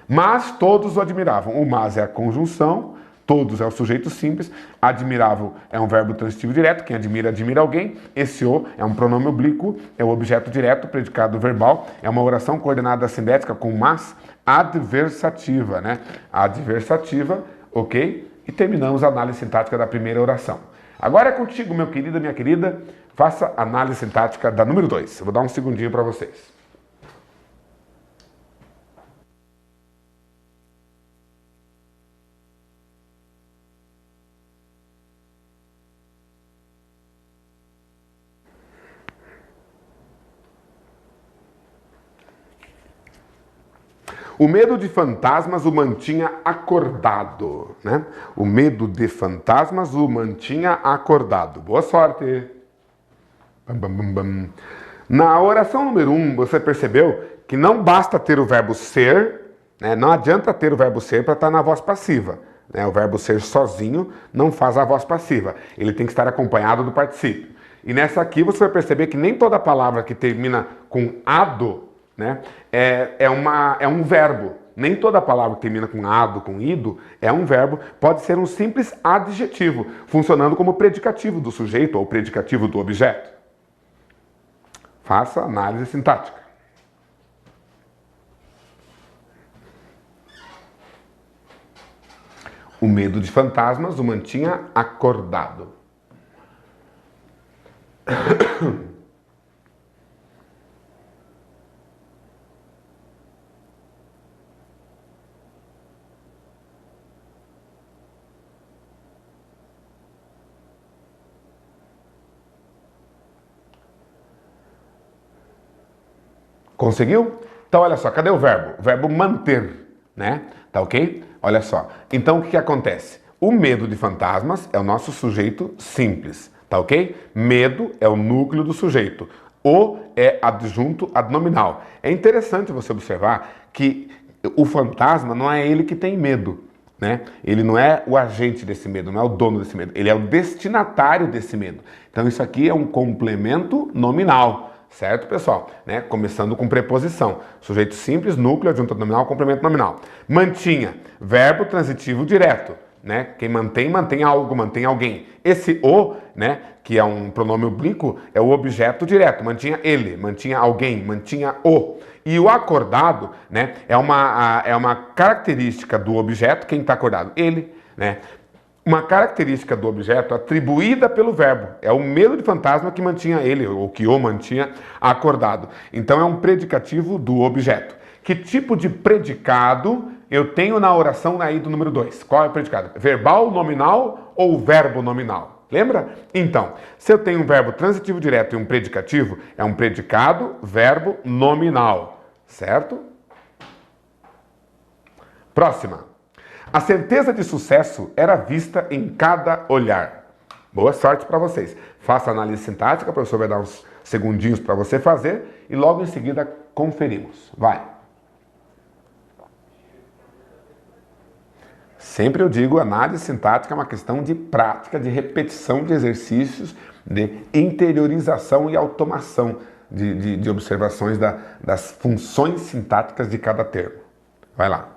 Mas todos o admiravam. O mas é a conjunção, todos é o sujeito simples, admirável é um verbo transitivo direto, quem admira, admira alguém. Esse o é um pronome oblíquo, é o objeto direto, predicado verbal, é uma oração coordenada assindética com mas adversativa, né? Adversativa, ok? E terminamos a análise sintática da primeira oração. Agora é contigo, meu querido, minha querida, faça a análise sintática da número 2. Eu vou dar um segundinho para vocês. O medo de fantasmas o mantinha acordado, né? O medo de fantasmas o mantinha acordado. Boa sorte! Bam, bam, bam, bam. Na oração número 1, você percebeu que não basta ter o verbo ser, né? Não adianta ter o verbo ser para estar na voz passiva. Né? O verbo ser sozinho não faz a voz passiva. Ele tem que estar acompanhado do particípio. E nessa aqui você vai perceber que nem toda palavra que termina com ado, né, é um verbo. Nem toda palavra que termina com ado, com ido, é um verbo. Pode ser um simples adjetivo, funcionando como predicativo do sujeito ou predicativo do objeto. Faça análise sintática. O medo de fantasmas o mantinha acordado. Conseguiu? Então, olha só, cadê o verbo? O verbo manter, né? Tá ok? Olha só. Então, o que acontece? O medo de fantasmas é o nosso sujeito simples, tá ok? Medo é o núcleo do sujeito. O é adjunto adnominal. É interessante você observar que o fantasma não é ele que tem medo, né? Ele não é o agente desse medo, não é o dono desse medo. Ele é o destinatário desse medo. Então, isso aqui é um complemento nominal. Certo, pessoal? Né? Começando com preposição. Sujeito simples, núcleo, adjunto nominal, complemento nominal. Mantinha, verbo transitivo direto. Né? Quem mantém, mantém algo, mantém alguém. Esse o, né, que é um pronome oblíquo, é o objeto direto. Mantinha ele, mantinha alguém, mantinha o. E o acordado, né, é uma característica do objeto, quem está acordado? Ele, né? Uma característica do objeto atribuída pelo verbo. É o medo de fantasma que mantinha ele, ou que o mantinha acordado. Então é um predicativo do objeto. Que tipo de predicado eu tenho na oração aí do número 2? Qual é o predicado? Verbal, nominal ou verbo nominal? Lembra? Então, se eu tenho um verbo transitivo direto e um predicativo, é um predicado, verbo nominal. Certo? Próxima. A certeza de sucesso era vista em cada olhar. Boa sorte para vocês. Faça a análise sintática, o professor vai dar uns segundinhos para você fazer e logo em seguida conferimos. Vai. Sempre eu digo, análise sintática é uma questão de prática, de repetição de exercícios, de interiorização e automação de observações das funções sintáticas de cada termo. Vai lá.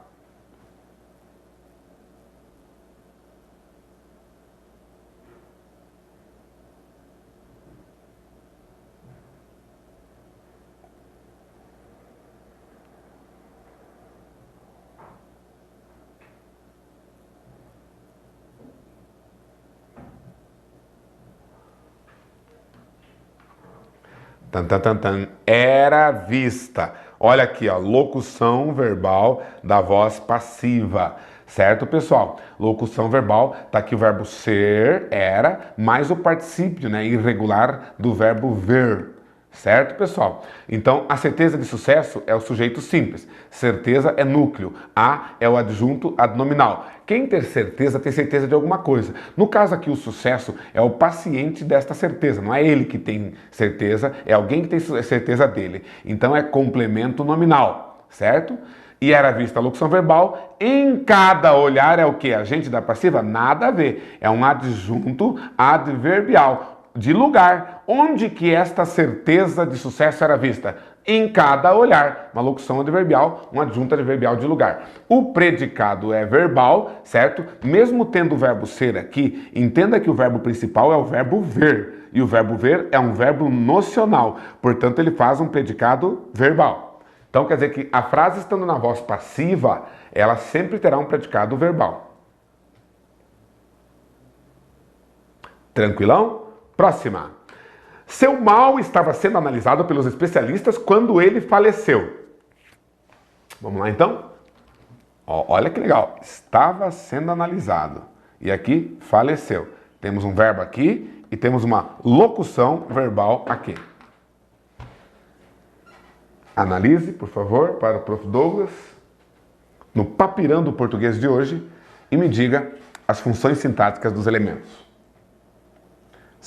Tan, tan, tan, tan. Era vista. Olha aqui, ó, locução verbal da voz passiva. Certo, pessoal? Locução verbal, tá aqui o verbo ser, era, mais o particípio, né, irregular do verbo ver. Certo, pessoal? Então, a certeza de sucesso é o sujeito simples. Certeza é núcleo. A é o adjunto adnominal. Quem ter certeza tem certeza de alguma coisa. No caso aqui, o sucesso é o paciente desta certeza. Não é ele que tem certeza, é alguém que tem certeza dele. Então, é complemento nominal. Certo? E era vista a locução verbal. Em cada olhar é o que? Agente da passiva? Nada a ver. É um adjunto adverbial. De lugar. Onde que esta certeza de sucesso era vista? Em cada olhar. Uma locução adverbial, um adjunto adverbial de lugar. O predicado é verbal, certo? Mesmo tendo o verbo ser aqui, entenda que o verbo principal é o verbo ver. E o verbo ver é um verbo nocional. Portanto, ele faz um predicado verbal. Então, quer dizer que a frase estando na voz passiva, ela sempre terá um predicado verbal. Tranquilão? Próxima. Seu mal estava sendo analisado pelos especialistas quando ele faleceu. Vamos lá então? Ó, olha que legal. Estava sendo analisado. E aqui, faleceu. Temos um verbo aqui e temos uma locução verbal aqui. Analise, por favor, para o Prof. Douglas, no Papirando Português de hoje, e me diga as funções sintáticas dos elementos.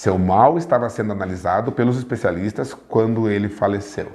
Seu mal estava sendo analisado pelos especialistas quando ele faleceu.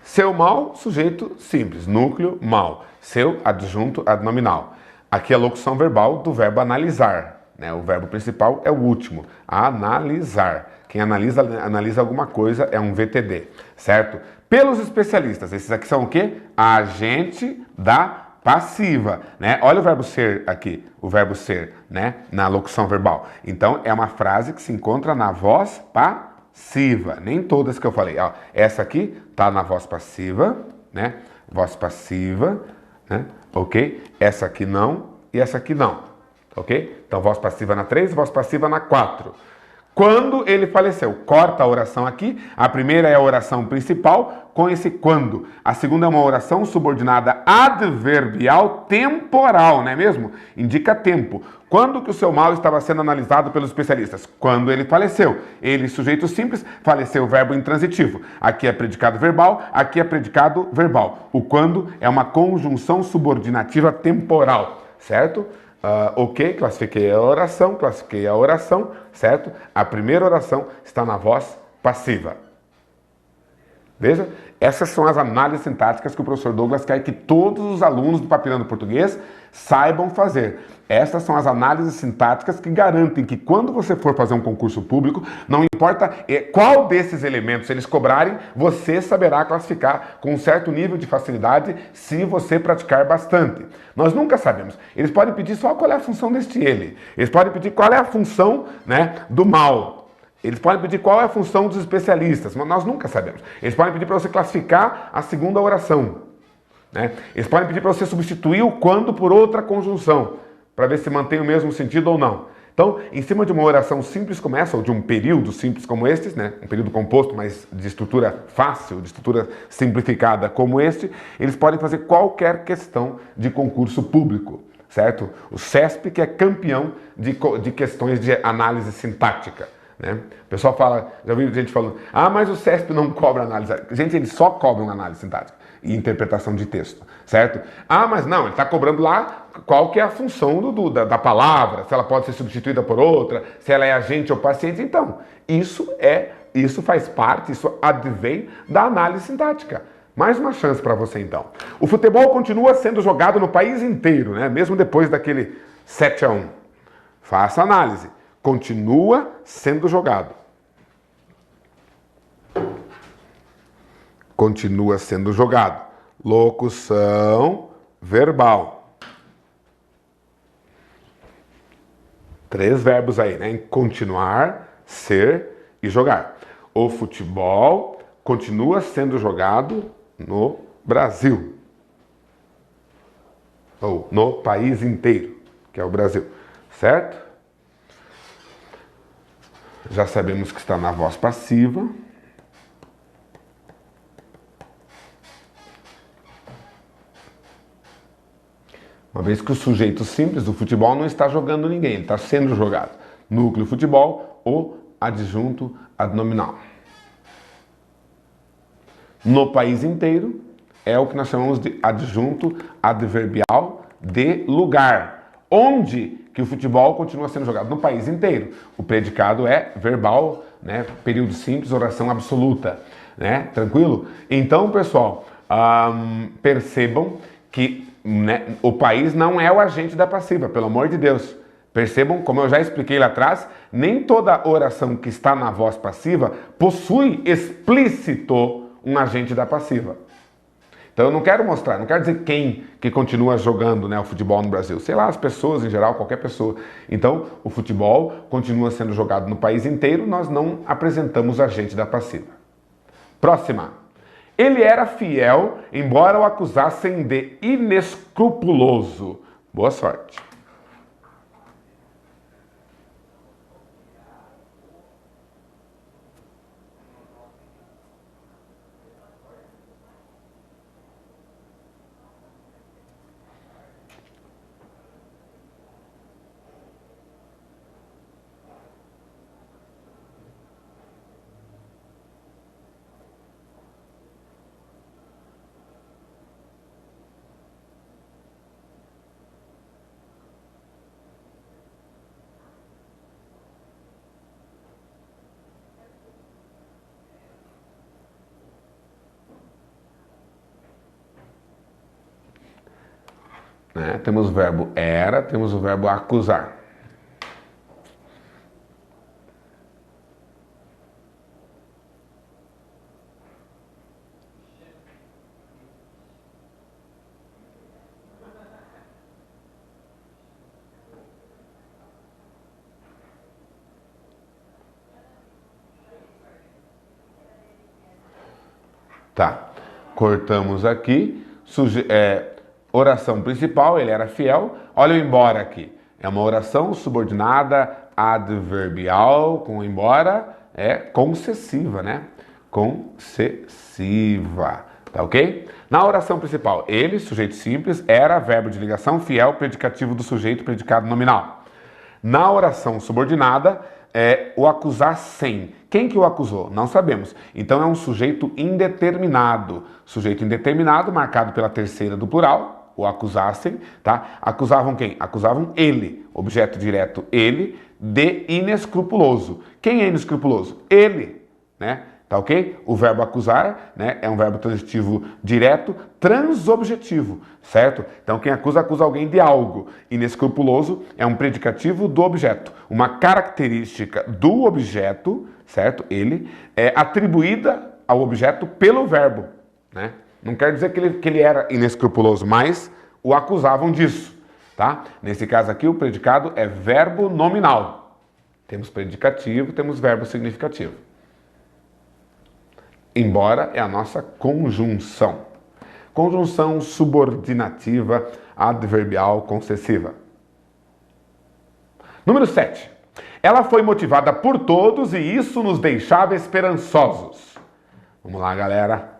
Seu mal, sujeito simples, núcleo, mal. Seu, adjunto, adnominal. Aqui é a locução verbal do verbo analisar, né? O verbo principal é o último, analisar. Quem analisa alguma coisa é um VTD, certo? Pelos especialistas, esses aqui são o quê? Agente da passiva, né? Olha o verbo ser aqui, o verbo ser, né? Na locução verbal. Então, é uma frase que se encontra na voz passiva. Nem todas que eu falei. Ó, essa aqui tá na voz passiva, né? Voz passiva, né? Ok? Essa aqui não e essa aqui não. Ok? Então, voz passiva na 3, voz passiva na 4. Quando ele faleceu. Corta a oração aqui. A primeira é a oração principal com esse quando. A segunda é uma oração subordinada adverbial temporal, não é mesmo? Indica tempo. Quando que o seu mal estava sendo analisado pelos especialistas? Quando ele faleceu. Ele, sujeito simples, faleceu, verbo intransitivo. Aqui é predicado verbal, aqui é predicado verbal. O quando é uma conjunção subordinativa temporal, certo? Ok, classifiquei a oração, certo? A primeira oração está na voz passiva. Veja, essas são as análises sintáticas que o professor Douglas quer que todos os alunos do Papirando Português saibam fazer. Essas são as análises sintáticas que garantem que quando você for fazer um concurso público, não importa qual desses elementos eles cobrarem, você saberá classificar com um certo nível de facilidade se você praticar bastante. Nós nunca sabemos. Eles podem pedir só qual é a função deste ele. Eles podem pedir qual é a função, né, do mal. Eles podem pedir qual é a função dos especialistas, mas nós nunca sabemos. Eles podem pedir para você classificar a segunda oração, né? Eles podem pedir para você substituir o quando por outra conjunção, para ver se mantém o mesmo sentido ou não. Então, em cima de uma oração simples como essa, ou de um período simples como este, né? Um período composto, mas de estrutura fácil, de estrutura simplificada como este, eles podem fazer qualquer questão de concurso público, certo? O CESP, que é campeão de questões de análise sintática. Né? O pessoal fala, já ouvi gente falando, mas o CESP não cobra análise. Gente, eles só cobram análise sintática e interpretação de texto, certo? Mas não, ele está cobrando lá qual que é a função da palavra, se ela pode ser substituída por outra, se ela é agente ou paciente. Então, isso faz parte, isso advém da análise sintática. Mais uma chance para você, então. O futebol continua sendo jogado no país inteiro, né? Mesmo depois daquele 7-1. Faça análise. Continua sendo jogado. Continua sendo jogado. Locução verbal. 3 verbos aí, né? Continuar, ser e jogar. O futebol continua sendo jogado no Brasil. Ou no país inteiro, que é o Brasil. Certo? Já sabemos que está na voz passiva. Uma vez que o sujeito simples do futebol não está jogando ninguém, ele está sendo jogado. Núcleo futebol ou adjunto adnominal. No país inteiro é o que nós chamamos de adjunto adverbial de lugar. Onde que o futebol continua sendo jogado? No país inteiro. O predicado é verbal, né? Período simples, oração absoluta, né? Tranquilo? Então, pessoal, percebam que, né, o país não é o agente da passiva, pelo amor de Deus. Percebam, como eu já expliquei lá atrás, nem toda oração que está na voz passiva possui explícito um agente da passiva. Então eu não quero mostrar, não quero dizer quem que continua jogando, né, o futebol no Brasil. Sei lá, as pessoas em geral, qualquer pessoa. Então o futebol continua sendo jogado no país inteiro, nós não apresentamos agente da passiva. Próxima. Ele era fiel, embora o acusassem de inescrupuloso. Boa sorte. né? Temos o verbo era, temos o verbo acusar. Tá, cortamos aqui. Oração principal, ele era fiel. Olha o embora aqui. É uma oração subordinada adverbial com embora, concessiva, né? Concessiva, tá ok? Na oração principal, ele, sujeito simples, era verbo de ligação, fiel, predicativo do sujeito, predicado nominal. Na oração subordinada, o acusar sem. Quem que o acusou? Não sabemos. Então é um sujeito indeterminado. Sujeito indeterminado, marcado pela terceira do plural, o acusassem, tá? Acusavam quem? Acusavam ele, objeto direto ele, de inescrupuloso. Quem é inescrupuloso? Ele, né? Tá ok? O verbo acusar, né, é um verbo transitivo direto, transobjetivo, certo? Então quem acusa, acusa alguém de algo. Inescrupuloso é um predicativo do objeto. Uma característica do objeto, certo? Ele é atribuída ao objeto pelo verbo, né? Não quer dizer que ele era inescrupuloso, mas o acusavam disso, tá? Nesse caso aqui, o predicado é verbo nominal. Temos predicativo, temos verbo significativo. Embora é a nossa conjunção. Conjunção subordinativa adverbial concessiva. Número 7. Ela foi motivada por todos e isso nos deixava esperançosos. Vamos lá, galera.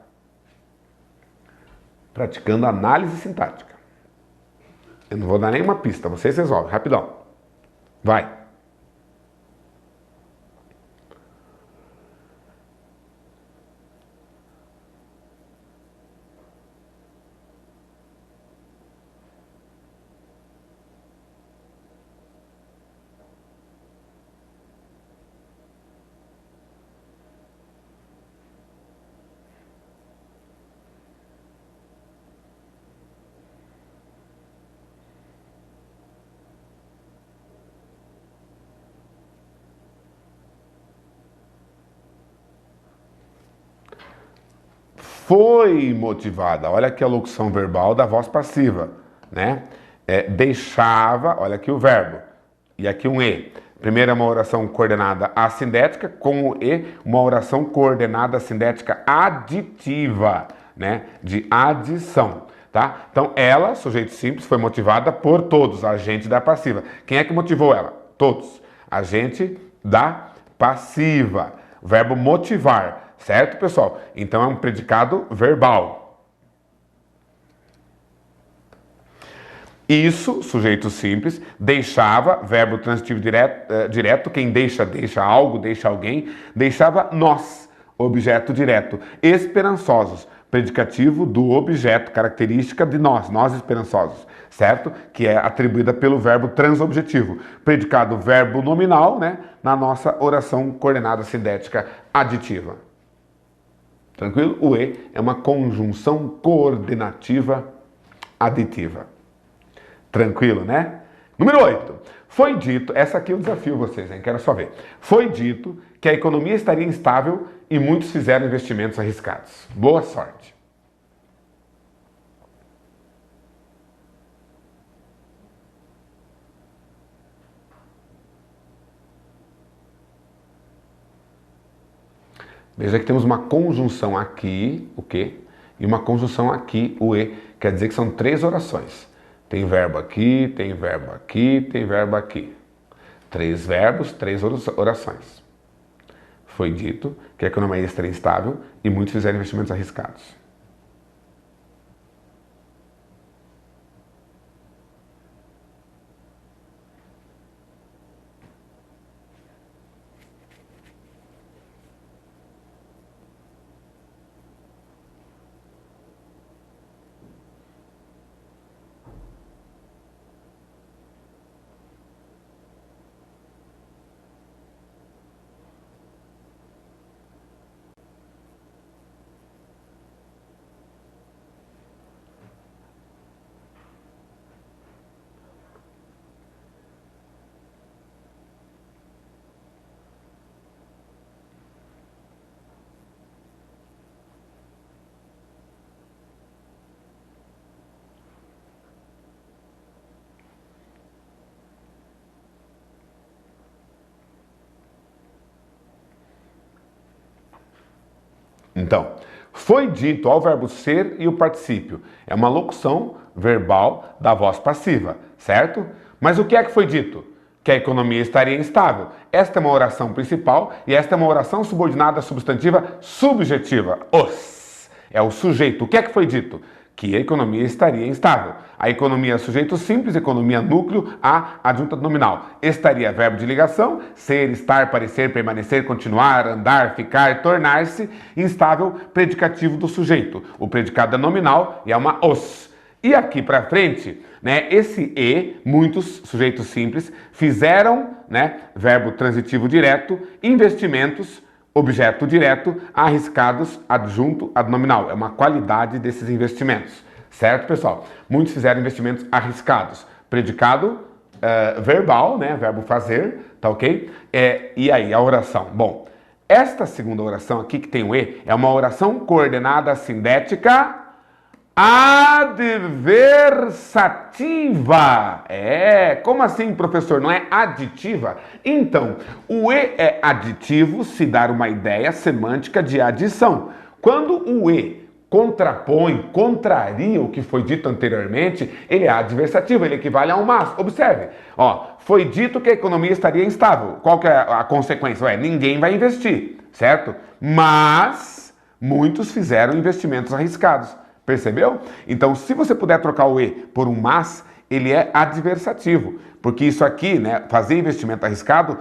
Praticando análise sintática. Eu não vou dar nenhuma pista, vocês resolvem, rapidão. Vai. Foi motivada. Olha aqui a locução verbal da voz passiva, né? Deixava, olha aqui o verbo, e aqui um e. Primeiro é uma oração coordenada assindética, com o e, uma oração coordenada assindética aditiva, né? De adição, tá? Então ela, sujeito simples, foi motivada por todos, agente da passiva. Quem é que motivou ela? Todos. Agente da passiva. O verbo motivar. Certo, pessoal? Então é um predicado verbal. Isso, sujeito simples, deixava, verbo transitivo direto, quem deixa, deixa algo, deixa alguém, deixava nós, objeto direto, esperançosos, predicativo do objeto, característica de nós esperançosos, certo? Que é atribuída pelo verbo transobjetivo, predicado verbo nominal, né? Na nossa oração coordenada sindética aditiva. Tranquilo? O E é uma conjunção coordenativa aditiva. Tranquilo, né? Número 8. Foi dito, essa aqui eu desafio vocês, hein? Quero só ver. Foi dito que a economia estaria instável e muitos fizeram investimentos arriscados. Boa sorte. Veja que temos uma conjunção aqui, o que? E uma conjunção aqui, o e. Quer dizer que são 3 orações. Tem verbo aqui, tem verbo aqui, tem verbo aqui. 3 verbos, 3 orações. Foi dito que a economia estaria instável e muitos fizeram investimentos arriscados. Então, foi dito ao verbo ser e o particípio. É uma locução verbal da voz passiva, certo? Mas o que é que foi dito? Que a economia estaria instável. Esta é uma oração principal e esta é uma oração subordinada substantiva subjetiva. Os é o sujeito. O que é que foi dito? Que a economia estaria instável. A economia é sujeito simples, economia núcleo, a adjunta nominal. Estaria verbo de ligação, ser, estar, parecer, permanecer, continuar, andar, ficar, tornar-se, instável, predicativo do sujeito. O predicado é nominal e é uma os. E aqui para frente, né, esse e, muitos sujeitos simples fizeram, né, verbo transitivo direto, investimentos, objeto direto, arriscados, adjunto, adnominal. É uma qualidade desses investimentos. Certo, pessoal? Muitos fizeram investimentos arriscados. Predicado verbal, né? Verbo fazer, tá ok? E aí, a oração. Bom, esta segunda oração aqui, que tem o E, é uma oração coordenada sindética adversativa. Como assim, professor? Não é aditiva? Então, o E é aditivo se dar uma ideia semântica de adição. Quando o E contrapõe, contraria o que foi dito anteriormente, ele é adversativo, ele equivale a um mas. Observe, foi dito que a economia estaria instável. Qual que é a consequência? Ninguém vai investir, certo? Mas muitos fizeram investimentos arriscados. Percebeu? Então, se você puder trocar o E por um mas, ele é adversativo. Porque isso aqui, né, fazer investimento arriscado,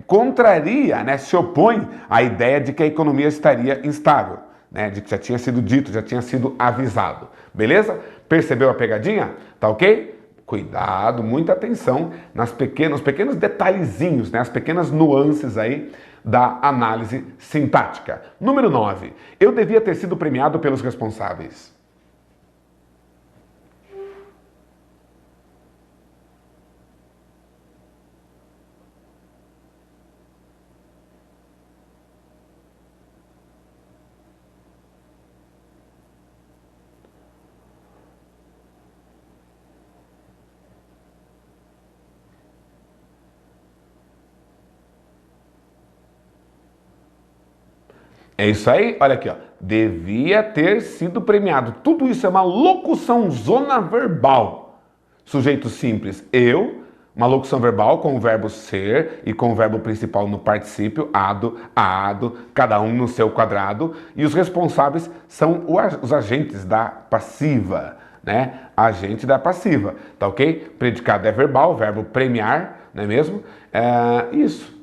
contraria, né, se opõe à ideia de que a economia estaria instável, né, de que já tinha sido dito, já tinha sido avisado. Beleza? Percebeu a pegadinha? Tá ok? Cuidado, muita atenção nos pequenos detalhezinhos, né, as pequenas nuances aí da análise sintática. Número 9. Eu devia ter sido premiado pelos responsáveis. É isso aí, olha aqui, devia ter sido premiado. Tudo isso é uma locução zona verbal. Sujeito simples, eu, uma locução verbal com o verbo ser e com o verbo principal no particípio, ado, aado, cada um no seu quadrado. E os responsáveis são os agentes da passiva, né? Agente da passiva, tá ok? Predicado é verbal, verbo premiar, não é mesmo? Isso.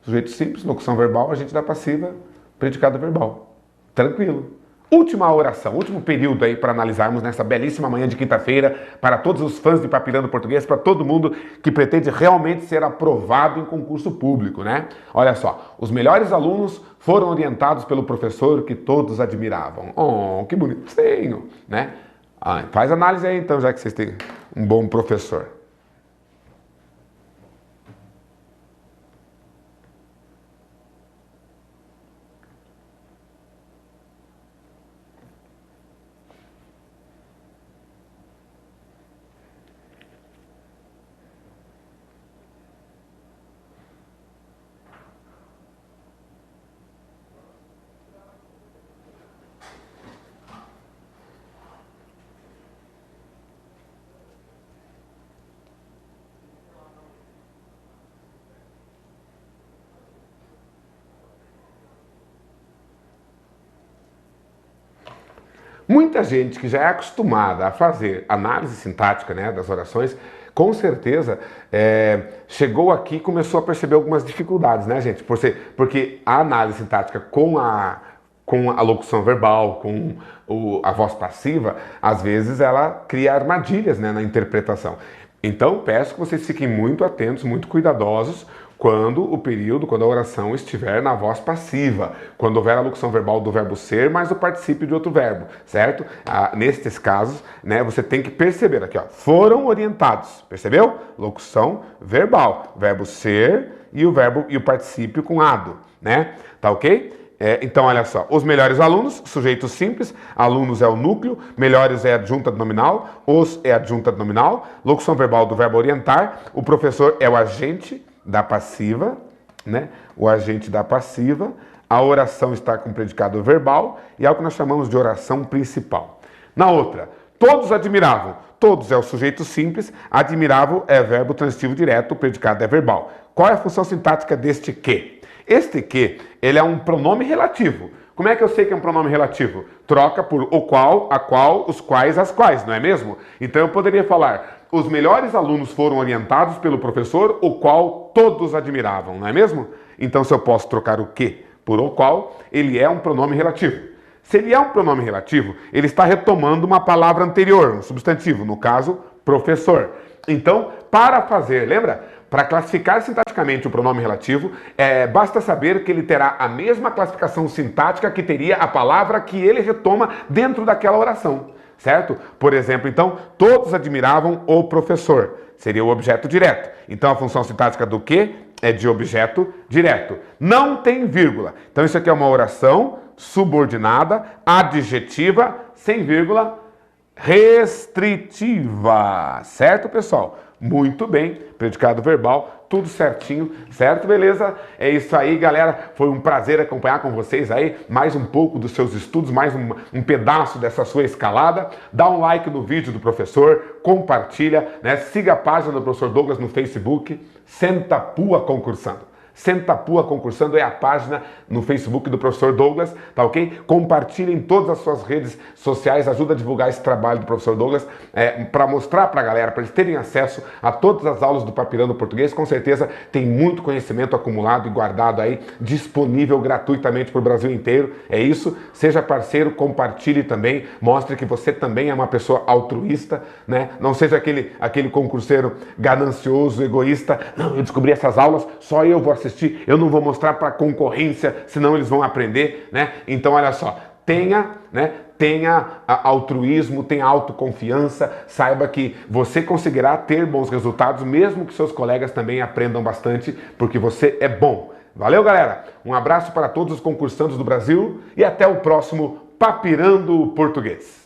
Sujeito simples, locução verbal, agente da passiva, predicado verbal. Tranquilo. Última oração, último período aí para analisarmos nessa belíssima manhã de quinta-feira, para todos os fãs de Papirando Português, para todo mundo que pretende realmente ser aprovado em concurso público, né? Olha só, os melhores alunos foram orientados pelo professor que todos admiravam. Oh, que bonitinho, né? Faz análise aí então, já que vocês têm um bom professor. Muita gente que já é acostumada a fazer análise sintática, né, das orações, com certeza chegou aqui e começou a perceber algumas dificuldades, né, gente? Porque a análise sintática com a locução verbal, com a voz passiva, às vezes ela cria armadilhas, né, na interpretação. Então, peço que vocês fiquem muito atentos, muito cuidadosos, quando a oração estiver na voz passiva, quando houver a locução verbal do verbo ser, mais o particípio de outro verbo, certo? Nestes casos, né, você tem que perceber aqui, foram orientados, percebeu? Locução verbal, verbo ser e o particípio com ado, né? Tá ok? Então, olha só, os melhores alunos, sujeito simples, alunos é o núcleo, melhores é adjunta nominal, os é adjunta nominal, locução verbal do verbo orientar, o professor é o agente da passiva, né? O agente da passiva, A oração está com predicado verbal e é o que nós chamamos de oração principal. Na outra, todos admiravam. Todos é o sujeito simples, admirável é verbo transitivo direto, o predicado é verbal. Qual é a função sintática deste que? Este que, ele é um pronome relativo. Como é que eu sei que é um pronome relativo? Troca por o qual, a qual, os quais, as quais, não é mesmo? Então eu poderia falar, os melhores alunos foram orientados pelo professor, o qual todos admiravam, não é mesmo? Então se eu posso trocar o que por o qual, ele é um pronome relativo. Se ele é um pronome relativo, ele está retomando uma palavra anterior, um substantivo, no caso, professor. Então, para fazer, lembra? Para classificar sintaticamente o pronome relativo, basta saber que ele terá a mesma classificação sintática que teria a palavra que ele retoma dentro daquela oração, certo? Por exemplo, então, todos admiravam o professor. Seria o objeto direto. Então, a função sintática do que é de objeto direto. Não tem vírgula. Então, isso aqui é uma oração subordinada, adjetiva, sem vírgula, restritiva. Certo, pessoal? Muito bem. Predicado verbal, tudo certinho, certo? Beleza? É isso aí, galera. Foi um prazer acompanhar com vocês aí mais um pouco dos seus estudos, mais um pedaço dessa sua escalada. Dá um like no vídeo do professor, compartilha, né? Siga a página do professor Douglas no Facebook, Senta Pua Concursando. Senta Pua Concursando é a página no Facebook do professor Douglas, tá ok? Compartilhe em todas as suas redes sociais, ajuda a divulgar esse trabalho do professor Douglas, para mostrar para a galera, para eles terem acesso a todas as aulas do Papirando Português. Com certeza tem muito conhecimento acumulado e guardado aí, disponível gratuitamente para o Brasil inteiro. É isso, seja parceiro, compartilhe também, mostre que você também é uma pessoa altruísta, né? Não seja aquele concurseiro ganancioso, egoísta. Não, eu descobri essas aulas, só eu vou assistir, eu não vou mostrar para a concorrência, senão eles vão aprender, né? Então, olha só, tenha altruísmo, tenha autoconfiança, saiba que você conseguirá ter bons resultados, mesmo que seus colegas também aprendam bastante, porque você é bom. Valeu, galera? Um abraço para todos os concursantes do Brasil e até o próximo Papirando Português.